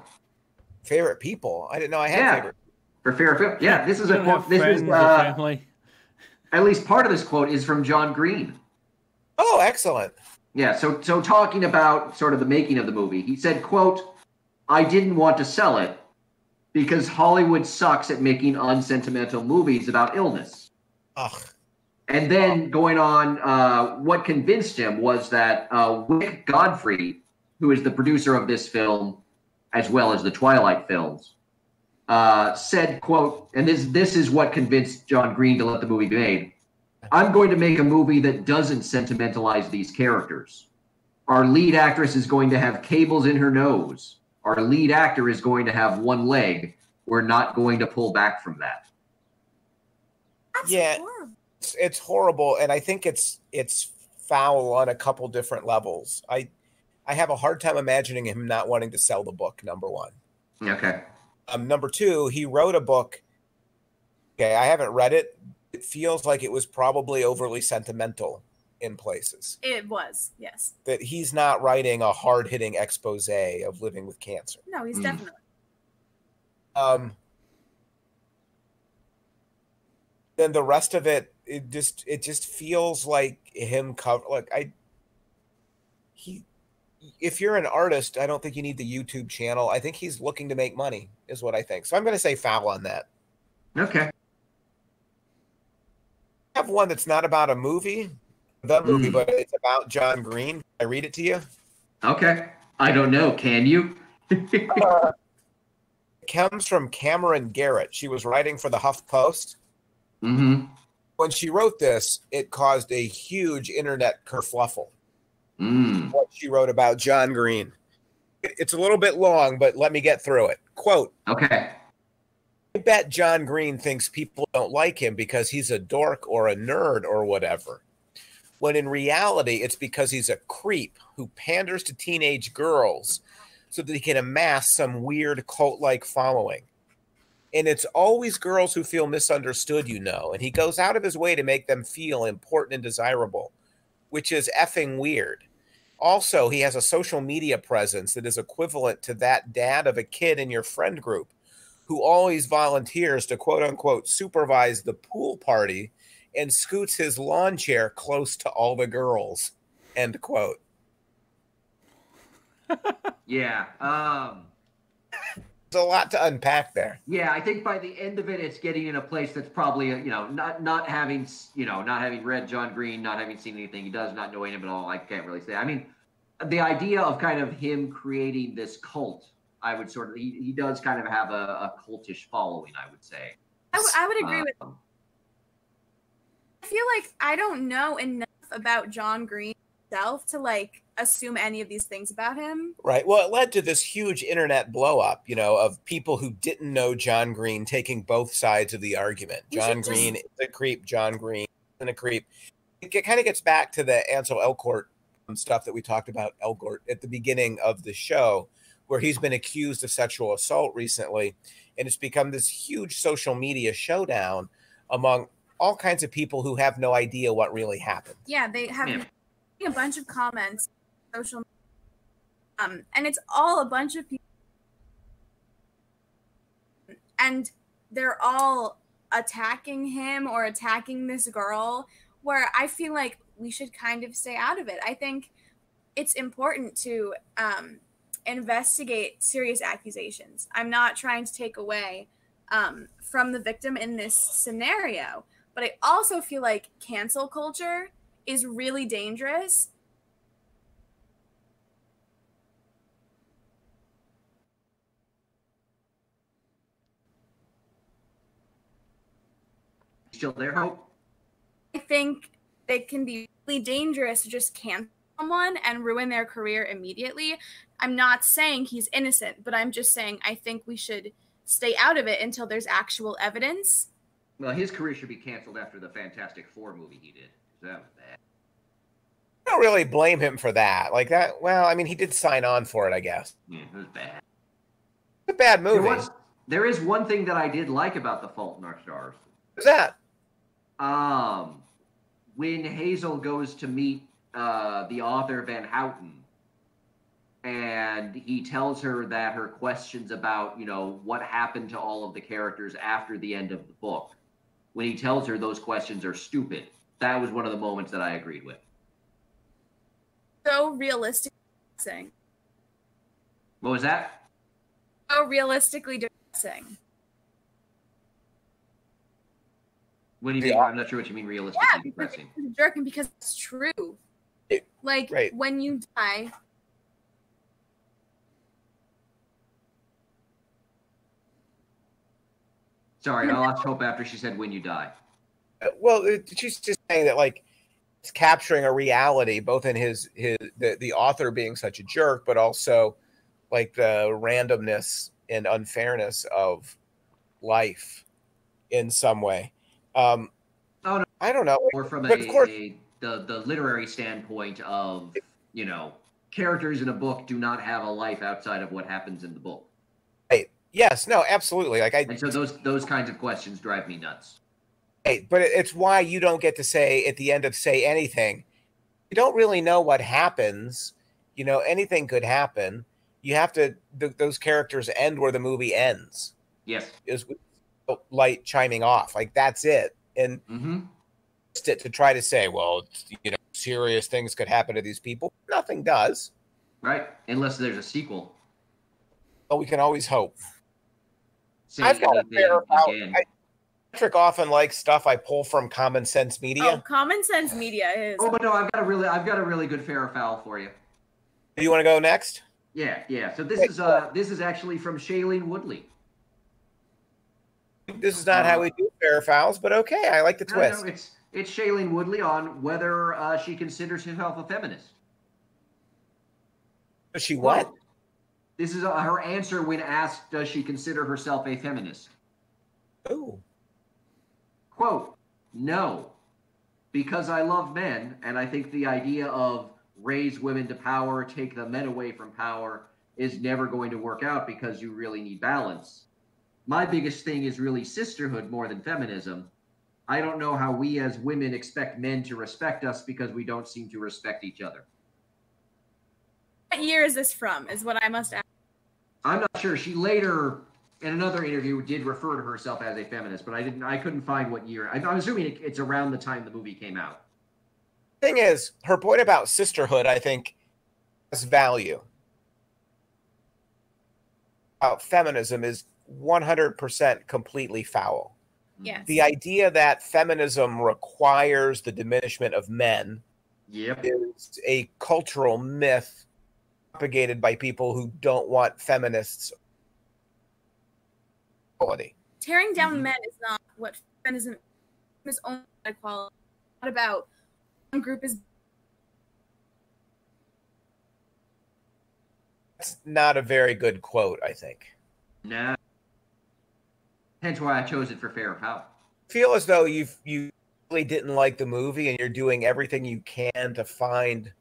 favorite people? I didn't know I had favorite. For favorite film. Yeah, this is You a don't quote. have This friends is or family. at least part of this quote is from John Green. Oh, excellent. Yeah, so talking about sort of the making of the movie, he said, quote, "I didn't want to sell it because Hollywood sucks at making unsentimental movies about illness." Ugh. And then going on, what convinced him was that Wick Godfrey, who is the producer of this film, as well as the Twilight films, said, quote, and this is what convinced John Green to let the movie be made, "I'm going to make a movie that doesn't sentimentalize these characters. Our lead actress is going to have cables in her nose. Our lead actor is going to have one leg. We're not going to pull back from that." That's Yeah. horrible. It's horrible, and I think it's foul on a couple different levels. I have a hard time imagining him not wanting to sell the book, number one. Okay. Number two, he wrote a book. Okay, I haven't read it. It feels like it was probably overly sentimental in places. It was, yes. That he's not writing a hard-hitting expose of living with cancer. No, he's definitely. Then the rest of it, it just feels like him cover. Like if you're an artist, I don't think you need the YouTube channel. I think he's looking to make money, is what I think. So I'm going to say foul on that. Okay. I have one that's not about a movie, but it's about John Green. Can I read it to you? Okay. I don't know. Can you? It comes from Cameron Garrett. She was writing for the HuffPost. Mm-hmm. When she wrote this, it caused a huge internet kerfluffle. What she wrote about John Green. It's a little bit long, but let me get through it. Quote, Okay. "I bet John Green thinks people don't like him because he's a dork or a nerd or whatever. When in reality, it's because he's a creep who panders to teenage girls so that he can amass some weird cult-like following. And it's always girls who feel misunderstood, you know, and he goes out of his way to make them feel important and desirable, which is effing weird. Also, he has a social media presence that is equivalent to that dad of a kid in your friend group who always volunteers to quote-unquote supervise the pool party and scoots his lawn chair close to all the girls." End quote. Yeah. There's a lot to unpack there. Yeah, I think by the end of it, it's getting in a place that's probably, not having read John Green, not having seen anything he does, not knowing him at all. I can't really say. I mean, the idea of kind of him creating this cult, I would sort of, he does kind of have a cultish following, I would say. I would agree with. I feel like I don't know enough about John Green himself to like assume any of these things about him. Right. Well, it led to this huge internet blow up, of people who didn't know John Green taking both sides of the argument. John Green is a creep. John Green isn't a creep. It kind of gets back to the Ansel Elgort stuff that we talked about, Elgort, at the beginning of the show, where he's been accused of sexual assault recently. And it's become this huge social media showdown among all kinds of people who have no idea what really happened. Yeah, they have a bunch of comments on social media, and it's all a bunch of people, and they're all attacking him or attacking this girl, where I feel like we should kind of stay out of it. I think it's important to investigate serious accusations. I'm not trying to take away from the victim in this scenario, but I also feel like cancel culture is really dangerous. Still there, Hope? I think it can be really dangerous to just cancel someone and ruin their career immediately. I'm not saying he's innocent, but I'm just saying I think we should stay out of it until there's actual evidence. Well, his career should be canceled after the Fantastic Four movie he did. That was bad. I don't really blame him for that. Like that. Well, I mean, he did sign on for it, I guess. Yeah, it was bad. It's a bad movie. There is one thing that I did like about The Fault in Our Stars. What's that? When Hazel goes to meet the author Van Houten, and he tells her that her questions about, what happened to all of the characters after the end of the book, when he tells her those questions are stupid, that was one of the moments that I agreed with. So realistic depressing. What was that? So realistically depressing. What do you mean? I'm not sure what you mean realistically depressing. Because he's a jerk and because it's true. When you die... Sorry, I lost hope after she said when you die. Well, she's just saying that, it's capturing a reality, both in the author being such a jerk, but also, the randomness and unfairness of life in some way. I don't know. Or from the literary standpoint of, characters in a book do not have a life outside of what happens in the book. Right. Yes, no, absolutely. And so those kinds of questions drive me nuts. Right, but it's why you don't get to say at the end of Say Anything, you don't really know what happens. Anything could happen. You have to, those characters end where the movie ends. Yes. Is with light chiming off. That's it. And to try to say, well, serious things could happen to these people. Nothing does. Right. Unless there's a sequel. But we can always hope. I've got a fair Patrick often likes stuff I pull from Common Sense Media. Oh, Common Sense Media is. Oh, but no, I've got a really good fair or foul for you. Do you want to go next? Yeah. So this is actually from Shailene Woodley. This is not how we do fair or fouls, but okay, I like the twist. No, it's Shailene Woodley on whether she considers herself a feminist. Does she what? Well, this is her answer when asked, does she consider herself a feminist? Oh. Quote, no, because I love men, and I think the idea of raise women to power, take the men away from power is never going to work out because you really need balance. My biggest thing is really sisterhood more than feminism. I don't know how we as women expect men to respect us because we don't seem to respect each other. What year is this from, is what I must ask. I'm not sure. She later, in another interview, did refer to herself as a feminist, but I couldn't find what year. I'm assuming it's around the time the movie came out. Thing is, her point about sisterhood, I think, has value. Feminism is 100% completely foul. Yes. The idea that feminism requires the diminishment of men is a cultural myth propagated by people who don't want feminists equality. Tearing down men is not what feminism is, only equality. about one group is. That's not a very good quote, I think. Nah. Hence why I chose it for fair or foul. I feel as though you really didn't like the movie and you're doing everything you can to find,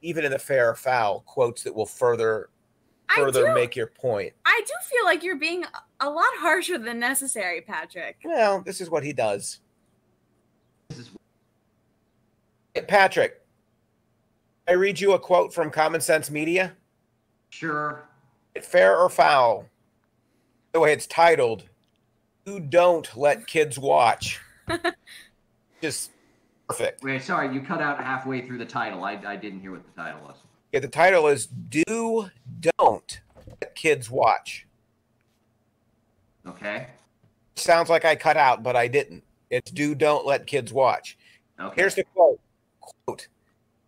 even in the fair or foul, quotes that will further make your point. I do feel like you're being a lot harsher than necessary, Patrick. Well, this is what he does. Patrick, I read you a quote from Common Sense Media. Sure. Fair or foul? The way it's titled, "You Don't Let Kids Watch." Just perfect. Wait, sorry, you cut out halfway through the title. I didn't hear what the title was. Yeah, the title is "Do Don't Let Kids Watch." Okay. Sounds like I cut out, but I didn't. It's "Do Don't Let Kids Watch." Okay. Here's the quote. Quote,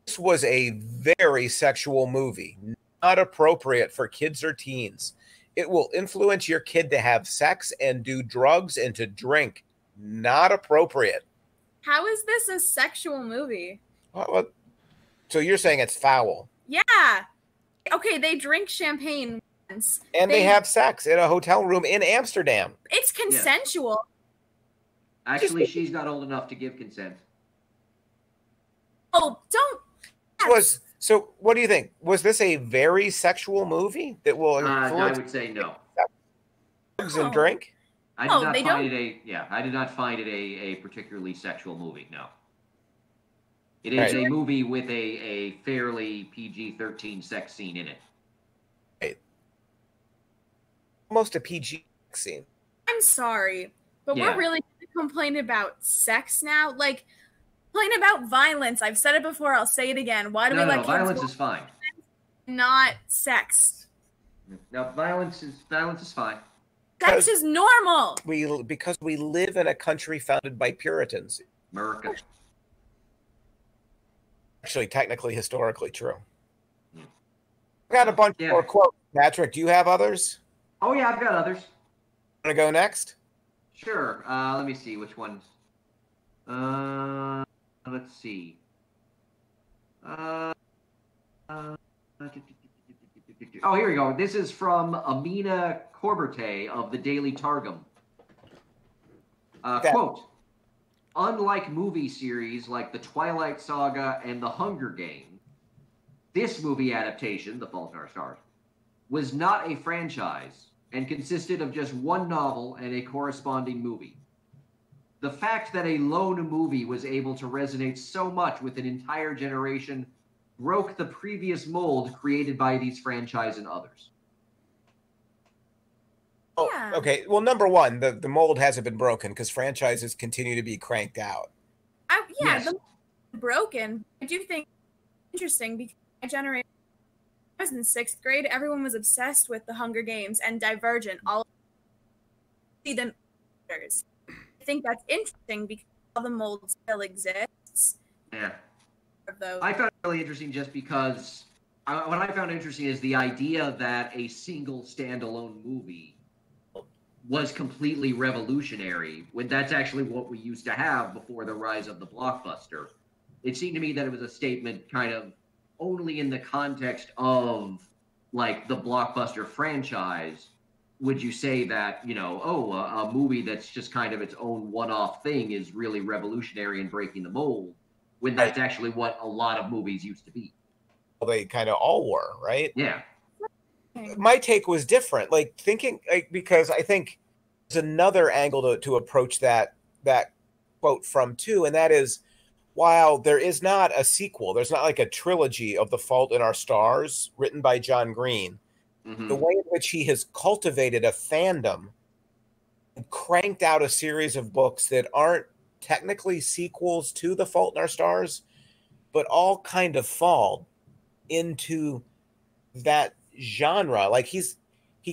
"This was a very sexual movie, not appropriate for kids or teens. It will influence your kid to have sex and do drugs and to drink. Not appropriate." How is this a sexual movie? Well, so you're saying it's foul. Yeah. Okay, they drink champagne once. And they have sex in a hotel room in Amsterdam. It's consensual. Actually, she's not old enough to give consent. Oh, don't. So what do you think? Was this a very sexual movie that will I would say no. Drugs and drink? I did not find it a particularly sexual movie. No. It is a movie with a fairly PG-13 sex scene in it. Right. Almost a PG scene. I'm sorry, but we're really complaining about sex now. Like, complain about violence. I've said it before. I'll say it again. Why do we let kids violence is fine. Not sex. No, violence is fine. Sex is normal. Because we live in a country founded by Puritans. America. Actually, technically, historically true. I got a bunch more quotes. Patrick, do you have others? Oh, yeah, I've got others. Want to go next? Sure. Let me see which ones. Let's see. Oh, here we go. This is from Amina Corberte of the Daily Targum. Quote, "Unlike movie series like The Twilight Saga and The Hunger Games, this movie adaptation, The Fault in Our Stars, was not a franchise and consisted of just one novel and a corresponding movie. The fact that a lone movie was able to resonate so much with an entire generation broke the previous mold created by these franchise and others." Oh, okay. Well, number one, the mold hasn't been broken because franchises continue to be cranked out. The mold is broken. I do think it's interesting because my generation, I was in 6th grade, everyone was obsessed with The Hunger Games and Divergent. All see them. I think that's interesting because all the mold still exists. Yeah. I found it really interesting just because what I found interesting is the idea that a single standalone movie was completely revolutionary when that's actually what we used to have before the rise of the blockbuster. It seemed to me that it was a statement kind of only in the context of like the blockbuster franchise would you say that, a movie that's just kind of its own one-off thing is really revolutionary and breaking the mold, when that's actually what a lot of movies used to be. Well, they kind of all were, right? Yeah. My take was different, because I think there's another angle to approach that quote from too, and that is, while there is not a sequel, there's not like a trilogy of The Fault in Our Stars written by John Green. Mm-hmm. The way in which he has cultivated a fandom and cranked out a series of books that aren't technically sequels to The Fault in Our Stars, but all kind of fall into that genre. Like he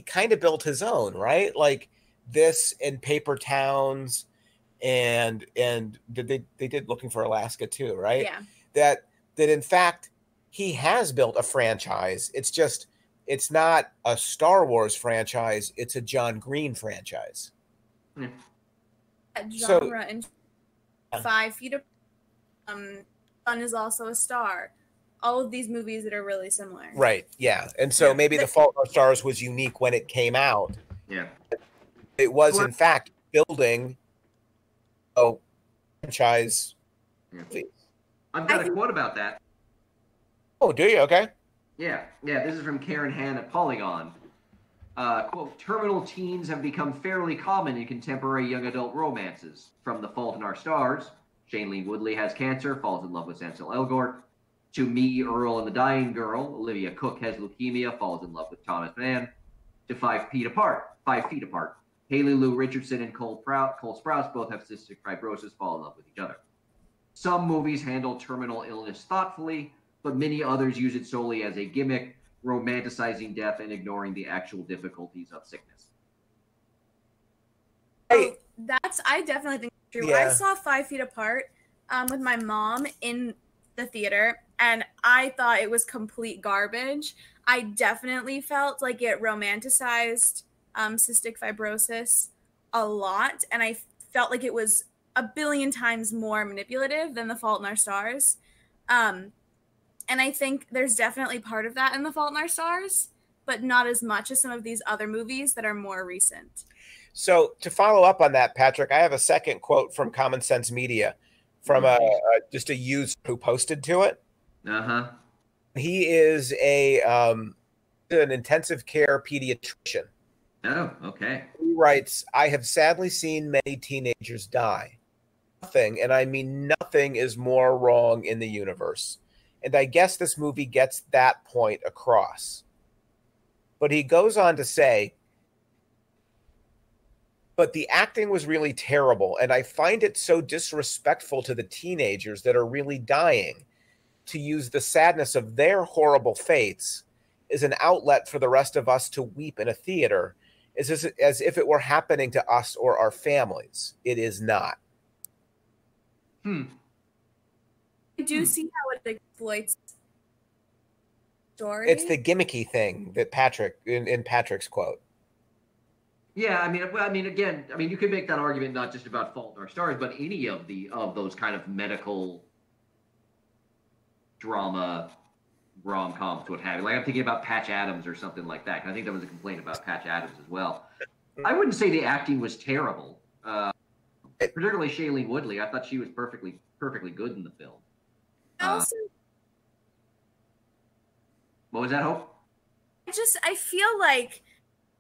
kind of built his own, right? Like this and Paper Towns and they did Looking for Alaska too, right? Yeah. That in fact he has built a franchise. It's not a Star Wars franchise, it's a John Green franchise. Genre and 5 feet of Sun is Also a Star. All of these movies that are really similar. Right. Yeah. And so maybe The Fault in Our Stars was unique when it came out. Yeah. It was, in fact, building a franchise. Yeah. I've got a quote about that. Oh, do you? Okay. Yeah. This is from Karen Han at Polygon. Quote, terminal teens have become fairly common in contemporary young adult romances. From The Fault in Our Stars, Shailene Woodley has cancer, falls in love with Ansel Elgort. To Me, Earl and the Dying Girl, Olivia Cooke has leukemia, falls in love with Thomas Mann. To 5 Feet Apart, Haley Lou Richardson and Cole Sprouse both have cystic fibrosis, fall in love with each other. Some movies handle terminal illness thoughtfully, but many others use it solely as a gimmick, romanticizing death and ignoring the actual difficulties of sickness. Hey, I definitely think it's true. Yeah. I saw 5 Feet Apart with my mom in the theater, and I thought it was complete garbage. I definitely felt like it romanticized cystic fibrosis a lot, and I felt like it was a billion times more manipulative than The Fault in Our Stars. And I think there's definitely part of that in The Fault in Our Stars, but not as much as some of these other movies that are more recent. So to follow up on that, Patrick, I have a second quote from Common Sense Media from just a user who posted to it. Uh-huh. He is an intensive care pediatrician. Oh, okay. He writes, I have sadly seen many teenagers die. Nothing, and I mean nothing, is more wrong in the universe. And I guess this movie gets that point across. But he goes on to say, but the acting was really terrible, and I find it so disrespectful to the teenagers that are really dying to use the sadness of their horrible fates as an outlet for the rest of us to weep in a theater, as if it were happening to us or our families. It is not. I do see how it exploits story. It's the gimmicky thing that Patrick, in Patrick's quote. Yeah, again, you could make that argument not just about Fault in Our Stars, but any of those kind of medical drama rom-coms, what have you. Like I'm thinking about Patch Adams or something like that. I think there was a complaint about Patch Adams as well. I wouldn't say the acting was terrible, particularly Shailene Woodley. I thought she was perfectly good in the film. Also, what was that, Hope? I feel like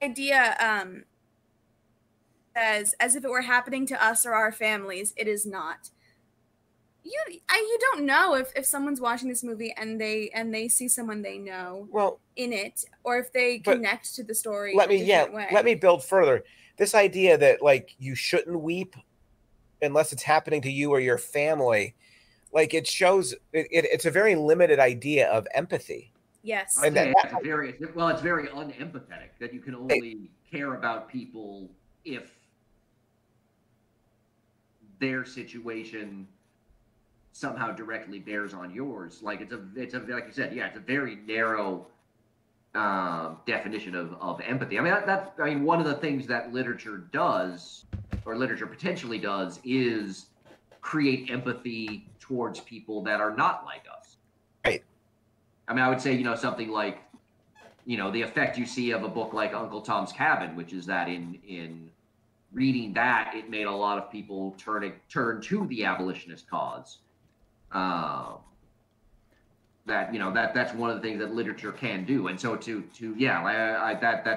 the idea says as if it were happening to us or our families. It is not. You don't know if someone's watching this movie and they see someone they know in it, or if they connect to the story. Let me build further. This idea that like you shouldn't weep unless it's happening to you or your family, like it shows it's a very limited idea of empathy. Yes, and it's very unempathetic that you can only care about people if their situation somehow directly bears on yours. Like it's a like you said, it's a very narrow definition of empathy. One of the things that literature does, or literature potentially does, is create empathy towards people that are not like us. Right. I would say, something like, the effect you see of a book like Uncle Tom's Cabin, which is that in reading that, it made a lot of people turn to the abolitionist cause. That's one of the things that literature can do. And so that's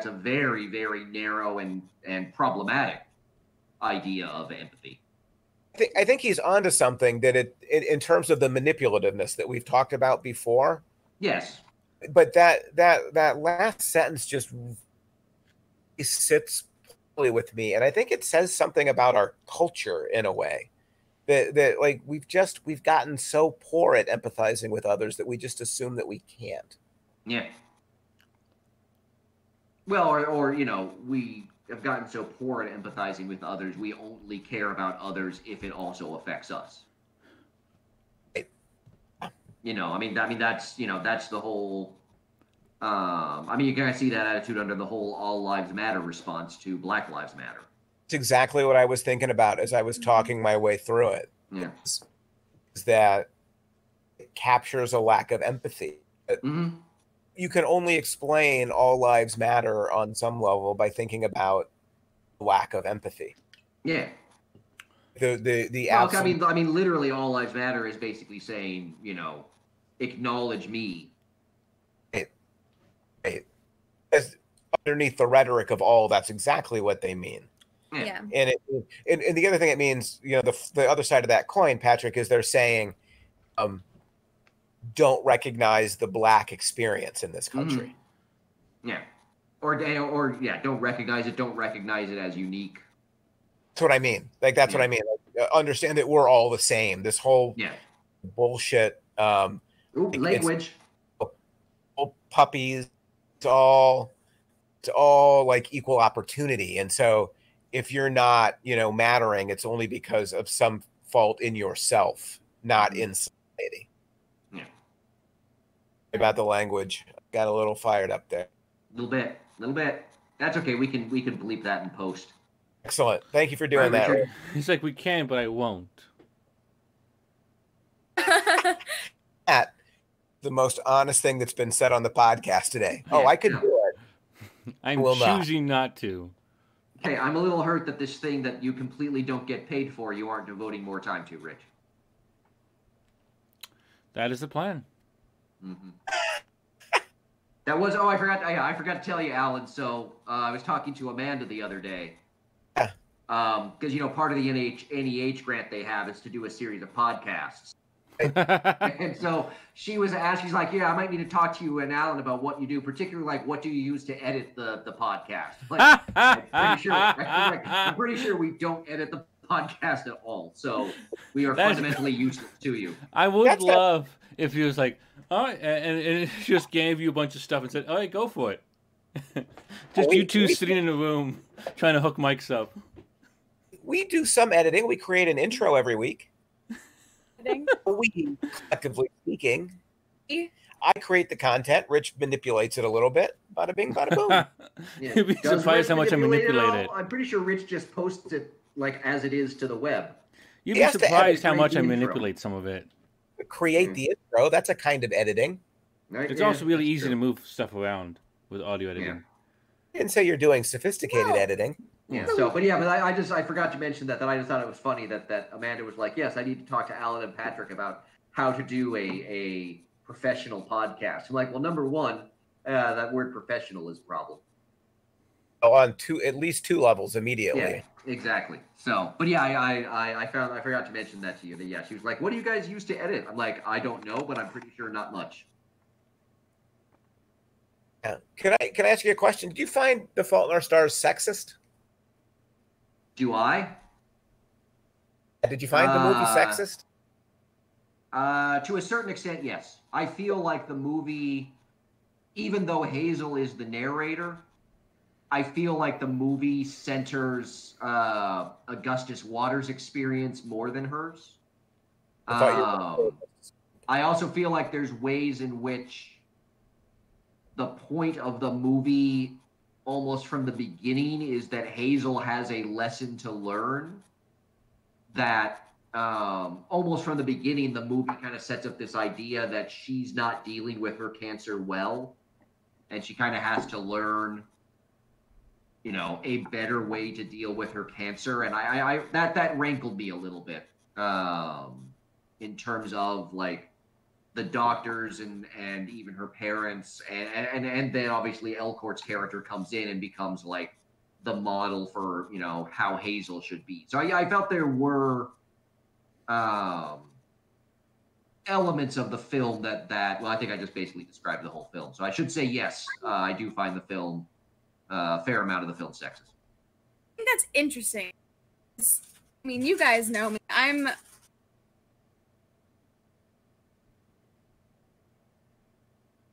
a very, very narrow and problematic idea of empathy. I think he's onto something that in terms of the manipulativeness that we've talked about before. Yes. But that last sentence just sits poorly with me. And I think it says something about our culture in a way. That like we've gotten so poor at empathizing with others that we just assume that we can't. Yeah. Well, or we have gotten so poor at empathizing with others, we only care about others if it also affects us. Right. That's the whole. You kind of see that attitude under the whole "All Lives Matter" response to Black Lives Matter. It's exactly what I was thinking about as I was talking my way through it. Yeah. is that it captures a lack of empathy. Mm-hmm. You can only explain all lives matter on some level by thinking about lack of empathy. Yeah. The Well, absolute, I mean, literally, all lives matter is basically saying, acknowledge me. as underneath the rhetoric of all, that's exactly what they mean. Yeah. And the other thing it means, the other side of that coin, Patrick, is they're saying, don't recognize the Black experience in this country. Mm-hmm. Yeah. Or yeah, don't recognize it. Don't recognize it as unique. That's what I mean. Like, that's what I mean. Like, understand that we're all the same. This whole bullshit. Ooh, language. Puppies. It's all like equal opportunity. And so if you're not, mattering, it's only because of some fault in yourself, not in society. Yeah. About the language. Got a little fired up there. A little bit. That's okay. We can bleep that in post. Excellent. Thank you for doing that. Richard? He's like, we can, but I won't. That the most honest thing that's been said on the podcast today. Oh, I could do it. I'm choosing not to. Okay, I'm a little hurt that this thing that you completely don't get paid for, you aren't devoting more time to, Rich. That is the plan. Mm-hmm. That was, I forgot to tell you, Alan. So I was talking to Amanda the other day. Because, part of the NEH grant they have is to do a series of podcasts. And so she was asked, she's like, yeah, I might need to talk to you and Alan about what you do, particularly like what do you use to edit the podcast? Like, I'm pretty sure we don't edit the podcast at all. So we are fundamentally useless to you. I would love if he was like, all right, and it just gave you a bunch of stuff and said, all right, go for it. Just you two sitting in a room trying to hook mics up. We do some editing. We create an intro every week. We, collectively speaking, I create the content. Rich manipulates it a little bit. Bada bing, bada boom. You'd be surprised how much I manipulate it. I'm pretty sure Rich just posts it like as it is to the web. You'd be surprised how much I manipulate some of it. Create the intro. That's a kind of editing. Right? It's also really easy to move stuff around with audio editing. I didn't say you're doing sophisticated editing. Yeah. So, but I forgot to mention that I just thought it was funny that Amanda was like, yes, I need to talk to Alan and Patrick about how to do a professional podcast. I'm like, well, number one, that word professional is a problem. Oh, on at least two levels immediately. Yeah, exactly. So, but yeah, I forgot to mention that to you. That, yeah, she was like, what do you guys use to edit? I'm like, I don't know, but I'm pretty sure not much. Yeah. Can I ask you a question? Did you find The Fault in Our Stars sexist? Do I? Did you find the movie sexist? To a certain extent, yes. I feel like the movie, even though Hazel is the narrator, I feel like the movie centers Augustus Waters' experience more than hers. I also feel like there's ways in which the point of the movie almost from the beginning is that Hazel has a lesson to learn, that almost from the beginning, the movie kind of sets up this idea that she's not dealing with her cancer well, and she kind of has to learn, a better way to deal with her cancer. And I that rankled me a little bit in terms of like the doctors and even her parents, and then obviously Elcourt's character comes in and becomes like the model for how Hazel should be. So I felt there were elements of the film that well, I think I just basically described the whole film. So I should say yes, I do find the film a fair amount of the film sexist. I think that's interesting. I mean, you guys know me. I'm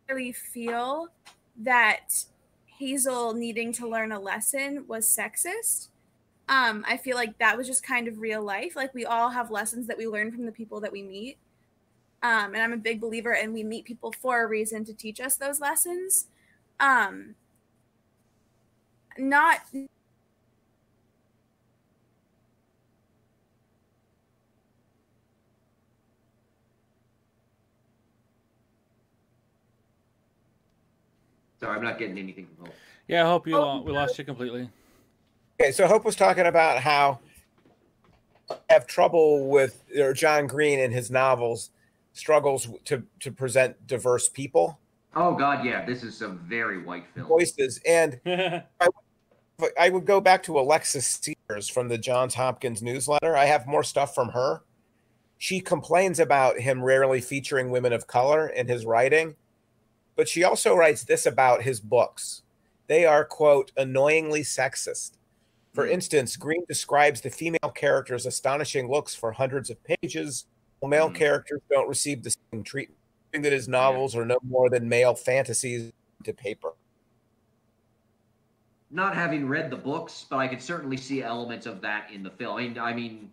really feel that Hazel needing to learn a lesson was sexist. I feel like that was just kind of real life. Like, we all have lessons that we learn from the people that we meet. And I'm a big believer in we meet people for a reason to teach us those lessons. Not Sorry, I'm not getting anything from Hope. Yeah, I hope we lost you completely. Okay, so Hope was talking about how have trouble with, or John Green in his novels struggles to present diverse people. Oh God, yeah, this is a very white film. Voices. And I would go back to Alexis Sears from the Johns Hopkins newsletter. I have more stuff from her. She complains about him rarely featuring women of color in his writing, but she also writes this about his books. They are, quote, annoyingly sexist. For instance, Green describes the female characters' astonishing looks for hundreds of pages, while male characters don't receive the same treatment, that his novels are no more than male fantasies to paper. Not having read the books, but I could certainly see elements of that in the film. I mean,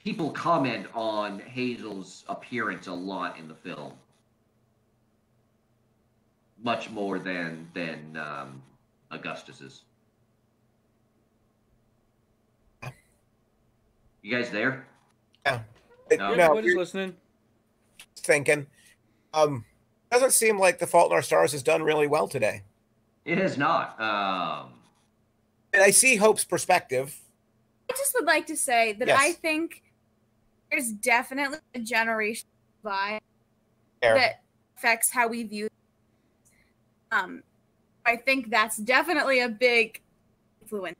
people comment on Hazel's appearance a lot in the film, much more than Augustus's. You guys there? Yeah. No. Everybody's listening. Thinking. Doesn't seem like The Fault in Our Stars has done really well today. It has not. And I see Hope's perspective. I just would like to say that I think there's definitely a generation divide that affects how we view. I think that's definitely a big influence.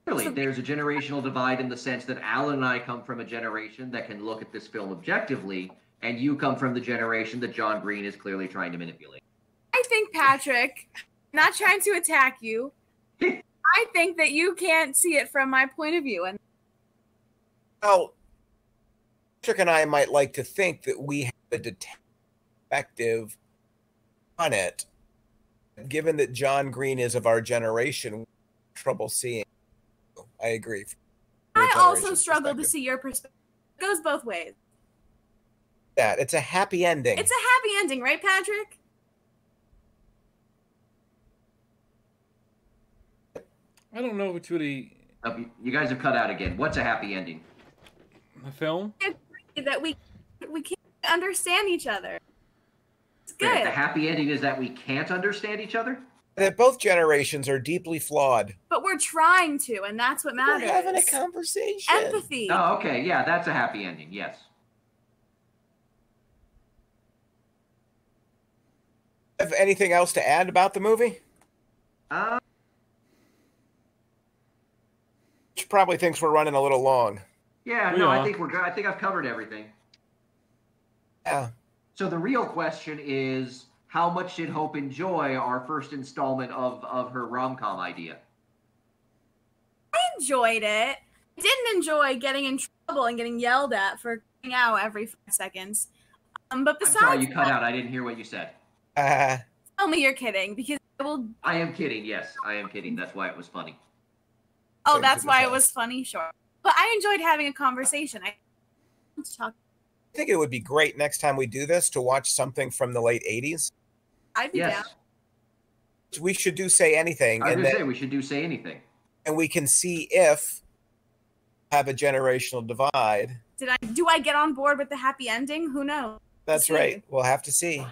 Really, there's a generational divide in the sense that Alan and I come from a generation that can look at this film objectively, and you come from the generation that John Green is clearly trying to manipulate. I think, Patrick, not trying to attack you, I think that you can't see it from my point of view. And well, Patrick and I might like to think that we have a detective on it. Given that John Green is of our generation, we have trouble seeing. I agree. I also struggle to see your perspective. It goes both ways. That it's a happy ending. It's a happy ending, right, Patrick? I don't know if it's really You guys have cut out again. What's a happy ending? a film. I agree that we can't understand each other. It's good. Wait, the happy ending is that we can't understand each other? That both generations are deeply flawed. But we're trying to, and that's what matters. We're having a conversation. Empathy. Oh, okay. Yeah, that's a happy ending. Yes. Have anything else to add about the movie? Which probably thinks we're running a little long. Yeah, no, I think we're good. I think I've covered everything. Yeah. So the real question is, how much did Hope enjoy our first installment of her rom-com idea? I enjoyed it. I didn't enjoy getting in trouble and getting yelled at for cutting out every 5 seconds. But besides, I'm sorry, you cut out. I didn't hear what you said. Tell me you're kidding, because I will. I am kidding. Yes, I am kidding. That's why it was funny. Oh, that's why it was funny. Sure, but I enjoyed having a conversation. I think it would be great next time we do this to watch something from the late 80s. I'd be down. We should do Say Anything. I was going to say, we should do Say Anything. And we can see if have a generational divide. Do I get on board with the happy ending? Who knows? That's right. We'll have to see.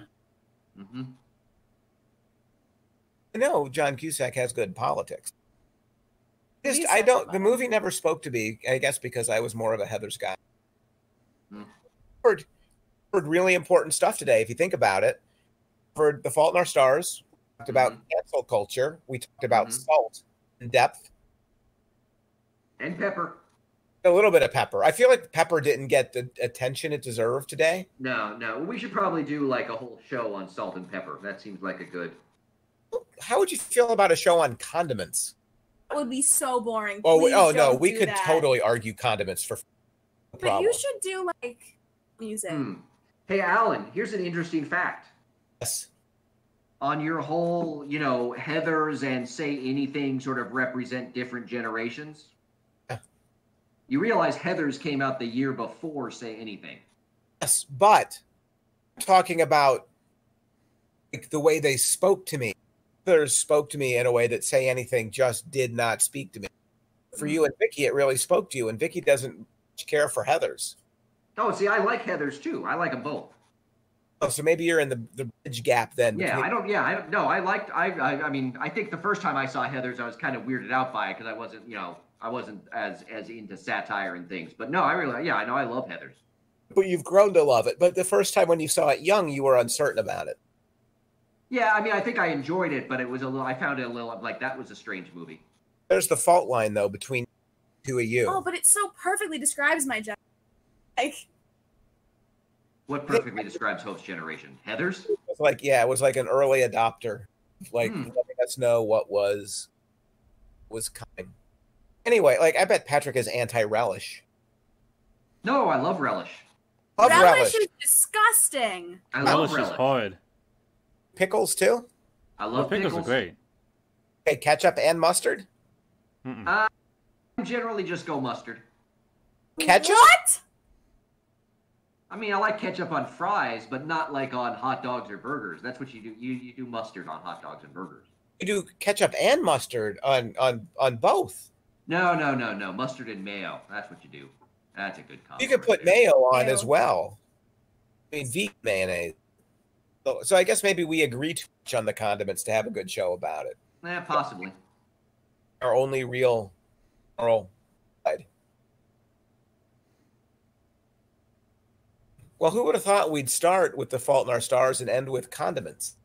Mm-hmm. I know John Cusack has good politics. The movie never spoke to me, I guess, because I was more of a Heathers guy. Heard really important stuff today, if you think about it. For The Fault in Our Stars, we talked about cancel culture. We talked about salt and depth. And pepper. A little bit of pepper. I feel like pepper didn't get the attention it deserved today. No. We should probably do like a whole show on salt and pepper. That seems like a good... How would you feel about a show on condiments? That would be so boring. No, we could totally argue condiments for no problem. But you should do like music. Hey, Alan, here's an interesting fact. Yes. On your whole, Heathers and Say Anything sort of represent different generations. Yeah. You realize Heathers came out the year before Say Anything. Yes, but I'm talking about like the way they spoke to me. Heathers spoke to me in a way that Say Anything just did not speak to me. For you and Vicky, it really spoke to you, and Vicky doesn't care for Heathers. Oh, see, I like Heathers too. I like them both. Oh, so maybe you're in the bridge gap then. Yeah, between- I don't. Yeah, I don't. No, I mean, I think the first time I saw Heather's, I was kind of weirded out by it because I wasn't, I wasn't as into satire and things. But no, I really, yeah, I know, I love Heather's. But you've grown to love it. But the first time when you saw it young, you were uncertain about it. Yeah, I mean, I think I enjoyed it, but it was a little. I found it a little like that was a strange movie. There's the fault line though between two of you. Oh, but it so perfectly describes my job. Like, What perfectly describes Hope's generation? Heather's? It was like, yeah, it was like an early adopter, like letting us know what was coming. Anyway, like I bet Patrick is anti-relish. No, I love Relish. Love relish. is disgusting. I love Relish is hard. Pickles too. I love Pickles are great. Okay, ketchup and mustard. I generally just go mustard. Ketchup? What? I mean, I like ketchup on fries, but not like on hot dogs or burgers. That's what you do. You do mustard on hot dogs and burgers. You do ketchup and mustard on both. No. Mustard and mayo. That's what you do. That's a good combo. You could put mayo on as well. I mean, vegan mayonnaise. So I guess maybe we agree too much on the condiments to have a good show about it. Possibly. Our only real moral side. Well, who would have thought we'd start with The Fault in Our Stars and end with condiments?